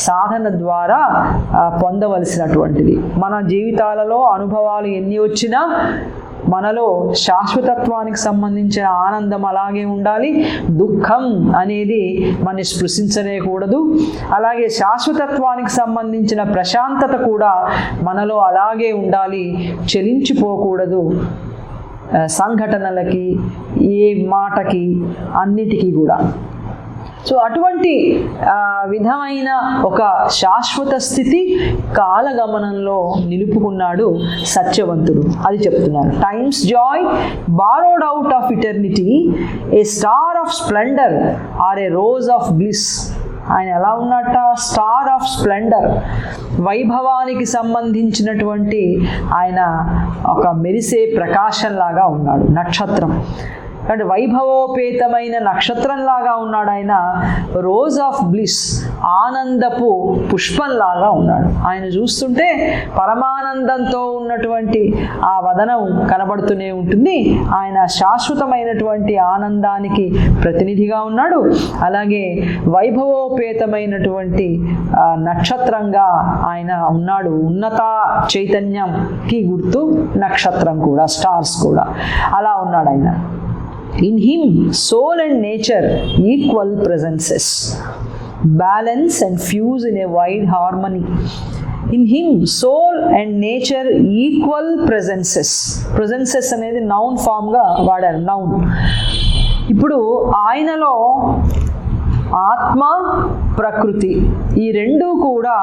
సాధన ద్వారా పొందవలసినటువంటిది. మన జీవితాలలో అనుభవాలు ఎన్ని వచ్చినా మనలో శాశ్వతత్వానికి సంబంధించిన ఆనందం అలాగే ఉండాలి. దుఃఖం అనేది మనని స్పృశించనేకూడదు. అలాగే శాశ్వతత్వానికి సంబంధించిన ప్రశాంతత కూడా మనలో అలాగే ఉండాలి, చెలించిపోకూడదు. సంఘటనలకి, ఏ మాటకి, అన్నిటికీ కూడా. సో అటువంటి విధమైన ఒక శాశ్వత స్థితి కాలగమనంలో నిలుపుకున్నాడు సత్యవంతుడు. అది చెప్తున్నారు. Time's joy borrowed out of eternity, a star of splendour or a rose of bliss. ఆయన ఎలా ఉన్నట్ట? స్టార్ ఆఫ్ స్ప్లెండర్, వైభవానికి సంబంధించినటువంటి ఆయన ఒక మెరిసే ప్రకాశంలాగా ఉన్నాడు, నక్షత్రం. అంటే వైభవోపేతమైన నక్షత్రంలాగా ఉన్నాడు ఆయన. రోజ్ ఆఫ్ బ్లిస్, ఆనందపు పుష్పంలాగా ఉన్నాడు. ఆయన చూస్తుంటే పరమానందంతో ఉన్నటువంటి ఆ వదనం కనబడుతూనే ఉంటుంది. ఆయన శాశ్వతమైనటువంటి ఆనందానికి ప్రతినిధిగా ఉన్నాడు. అలాగే వైభవోపేతమైనటువంటి నక్షత్రంగా ఆయన ఉన్నాడు. ఉన్నత చైతన్యంకి గుర్తు నక్షత్రం కూడా, స్టార్స్ కూడా. అలా ఉన్నాడు ఆయన. In him, soul and nature equal presences, balance and fuse in a wide harmony. In him, soul and nature equal presences. Presences అనేది నౌన్ ఫామ్గా వాడారు, నౌన్. ఇప్పుడు ఆయనలో ఆత్మ, ప్రకృతి ఈ రెండూ కూడా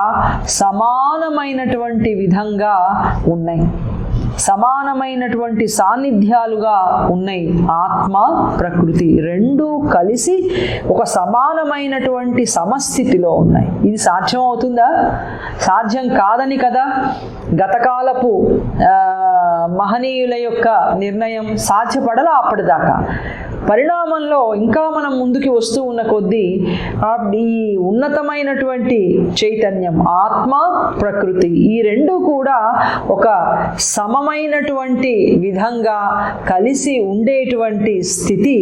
సమానమైనటువంటి విధంగా ఉన్నాయి, సమానమైనటువంటి సాన్నిధ్యాలుగా ఉన్నాయి. ఆత్మ, ప్రకృతి రెండూ కలిసి ఒక సమానమైనటువంటి సమస్థితిలో ఉన్నాయి. ఇది సాధ్యం అవుతుందా? సాధ్యం కాదని కదా గతకాలపు మహనీయుల యొక్క నిర్ణయం. సాధ్యపడలా అప్పటిదాకా. పరిణామంలో ఇంకా మనం ముందుకు వస్తూ ఉన్న కొద్దీ ఈ ఉన్నతమైనటువంటి చైతన్యం, ఆత్మ, ప్రకృతి ఈ రెండు కూడా ఒక సమమైనటువంటి విధంగా కలిసి ఉండేటువంటి స్థితి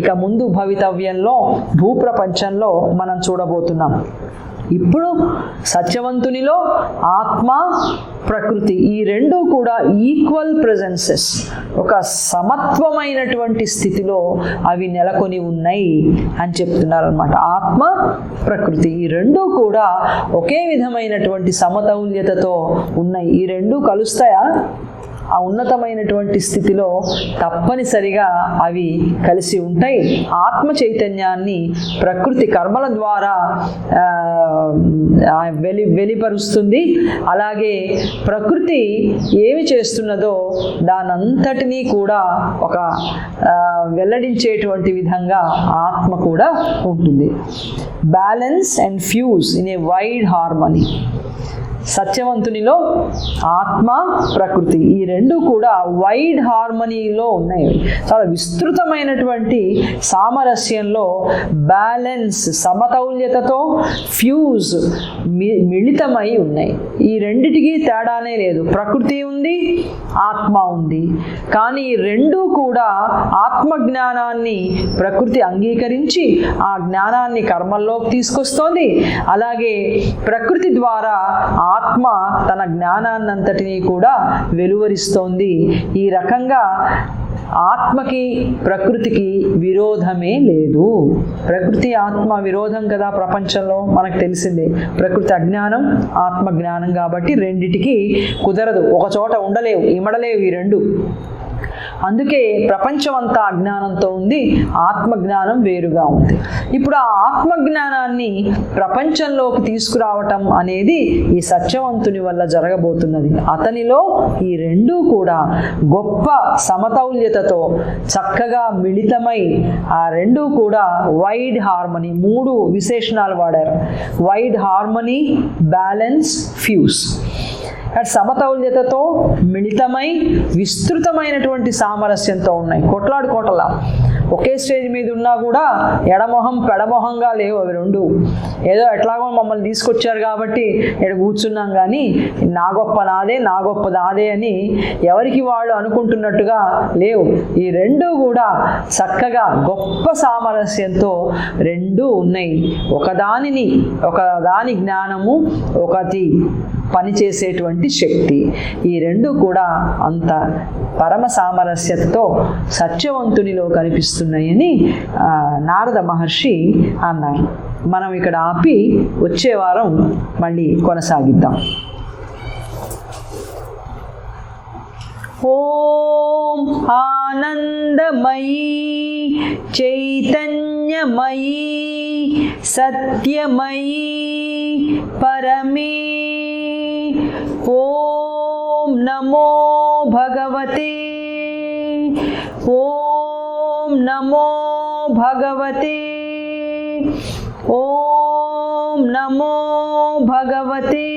ఇక ముందు భవితవ్యంలో, భూప్రపంచంలో మనం చూడబోతున్నాం. ఇప్పుడు సత్యవంతునిలో ఆత్మ, ప్రకృతి ఈ రెండు కూడా ఈక్వల్ ప్రెజెన్సెస్, ఒక సమత్వమైనటువంటి స్థితిలో అవి నెలకొని ఉన్నాయి అని చెప్తున్నారు అన్నమాట. ఆత్మ, ప్రకృతి ఈ రెండు కూడా ఒకే విధమైనటువంటి సమతౌల్యతతో ఉన్నాయి. ఈ రెండు కలుస్తాయా? ఆ ఉన్నతమైనటువంటి స్థితిలో తప్పనిసరిగా అవి కలిసి ఉంటాయి. ఆత్మ చైతన్యాన్ని ప్రకృతి కర్మల ద్వారా వెలిపరుస్తుంది. అలాగే ప్రకృతి ఏమి చేస్తున్నదో దానంతటినీ కూడా ఒక వెల్లడించేటువంటి విధంగా ఆత్మ కూడా ఉంటుంది. Balance and fuse in a wide harmony. సత్యవంతునిలో ఆత్మ, ప్రకృతి ఈ రెండు కూడా వైడ్ హార్మనీలో ఉన్నాయి. చాలా విస్తృతమైనటువంటి సామరస్యంలో, బ్యాలెన్స్ సమతౌల్యతతో, ఫ్యూజ్ మిళితమై ఉన్నాయి. ఈ రెండిటికి తేడానే లేదు. ప్రకృతి ఉంది, ఆత్మ ఉంది. కానీ ఈ రెండు కూడా ఆత్మజ్ఞానాన్ని ప్రకృతి అంగీకరించి ఆ జ్ఞానాన్ని కర్మల్లోకి తీసుకొస్తోంది. అలాగే ప్రకృతి ద్వారా ఆత్మ తన జ్ఞానాన్నంతటినీ కూడా వెలువరిస్తోంది. ఈ రకంగా ఆత్మకి ప్రకృతికి విరోధమే లేదు. ప్రకృతి ఆత్మ విరోధం కదా ప్రపంచంలో మనకు తెలిసిందే. ప్రకృతి అజ్ఞానం, ఆత్మ జ్ఞానం. కాబట్టి రెండిటికి కుదరదు, ఒక చోట ఉండలేవు, ఇమడలేవు ఈ రెండు. అందుకే ప్రపంచం అంతా అజ్ఞానంతో ఉంది, ఆత్మజ్ఞానం వేరుగా ఉంది. ఇప్పుడు ఆ ఆత్మజ్ఞానాన్ని ప్రపంచంలోకి తీసుకురావటం అనేది ఈ సత్యవంతుని వల్ల జరగబోతున్నది. అతనిలో ఈ రెండూ కూడా గొప్ప సమతౌల్యతతో చక్కగా మిళితమై ఆ రెండూ కూడా వైడ్ హార్మనీ, 3 విశేషణాలు వాడారు. Wide harmony, balance, fuse. సమతౌల్యతతో మిళితమై విస్తృతమైనటువంటి సామరస్యంతో ఉన్నాయి. కొట్లాడుకోటలా ఒకే స్టేజ్ మీద ఉన్నా కూడా ఎడమొహం పెడమొహంగా లేవు అవి రెండు. ఏదో ఎట్లాగో మమ్మల్ని తీసుకొచ్చారు కాబట్టి ఇక్కడ కూర్చున్నాం, కానీ నా గొప్ప నాదే, నా గొప్ప నాదే అని ఎవరికి వాళ్ళు అనుకుంటున్నట్టుగా లేవు. ఈ రెండూ కూడా చక్కగా గొప్ప సామరస్యంతో రెండూ ఉన్నాయి. ఒకదాని జ్ఞానము, ఒకటి పనిచేసేటువంటి శక్తి. ఈ రెండు కూడా అంత పరమ సామరస్యతతో సత్యవంతునిలో కనిపిస్తున్నాయని నారద మహర్షి అన్నారు. మనం ఇక్కడ ఆపి వచ్చే వారం మళ్ళీ కొనసాగిద్దాం. ఓం ఆనందమయీ చైతన్యమయీ సత్యమయీ పరమే ఓం నమో భగవతే, ఓం నమో భగవతే, ఓం నమో భగవతే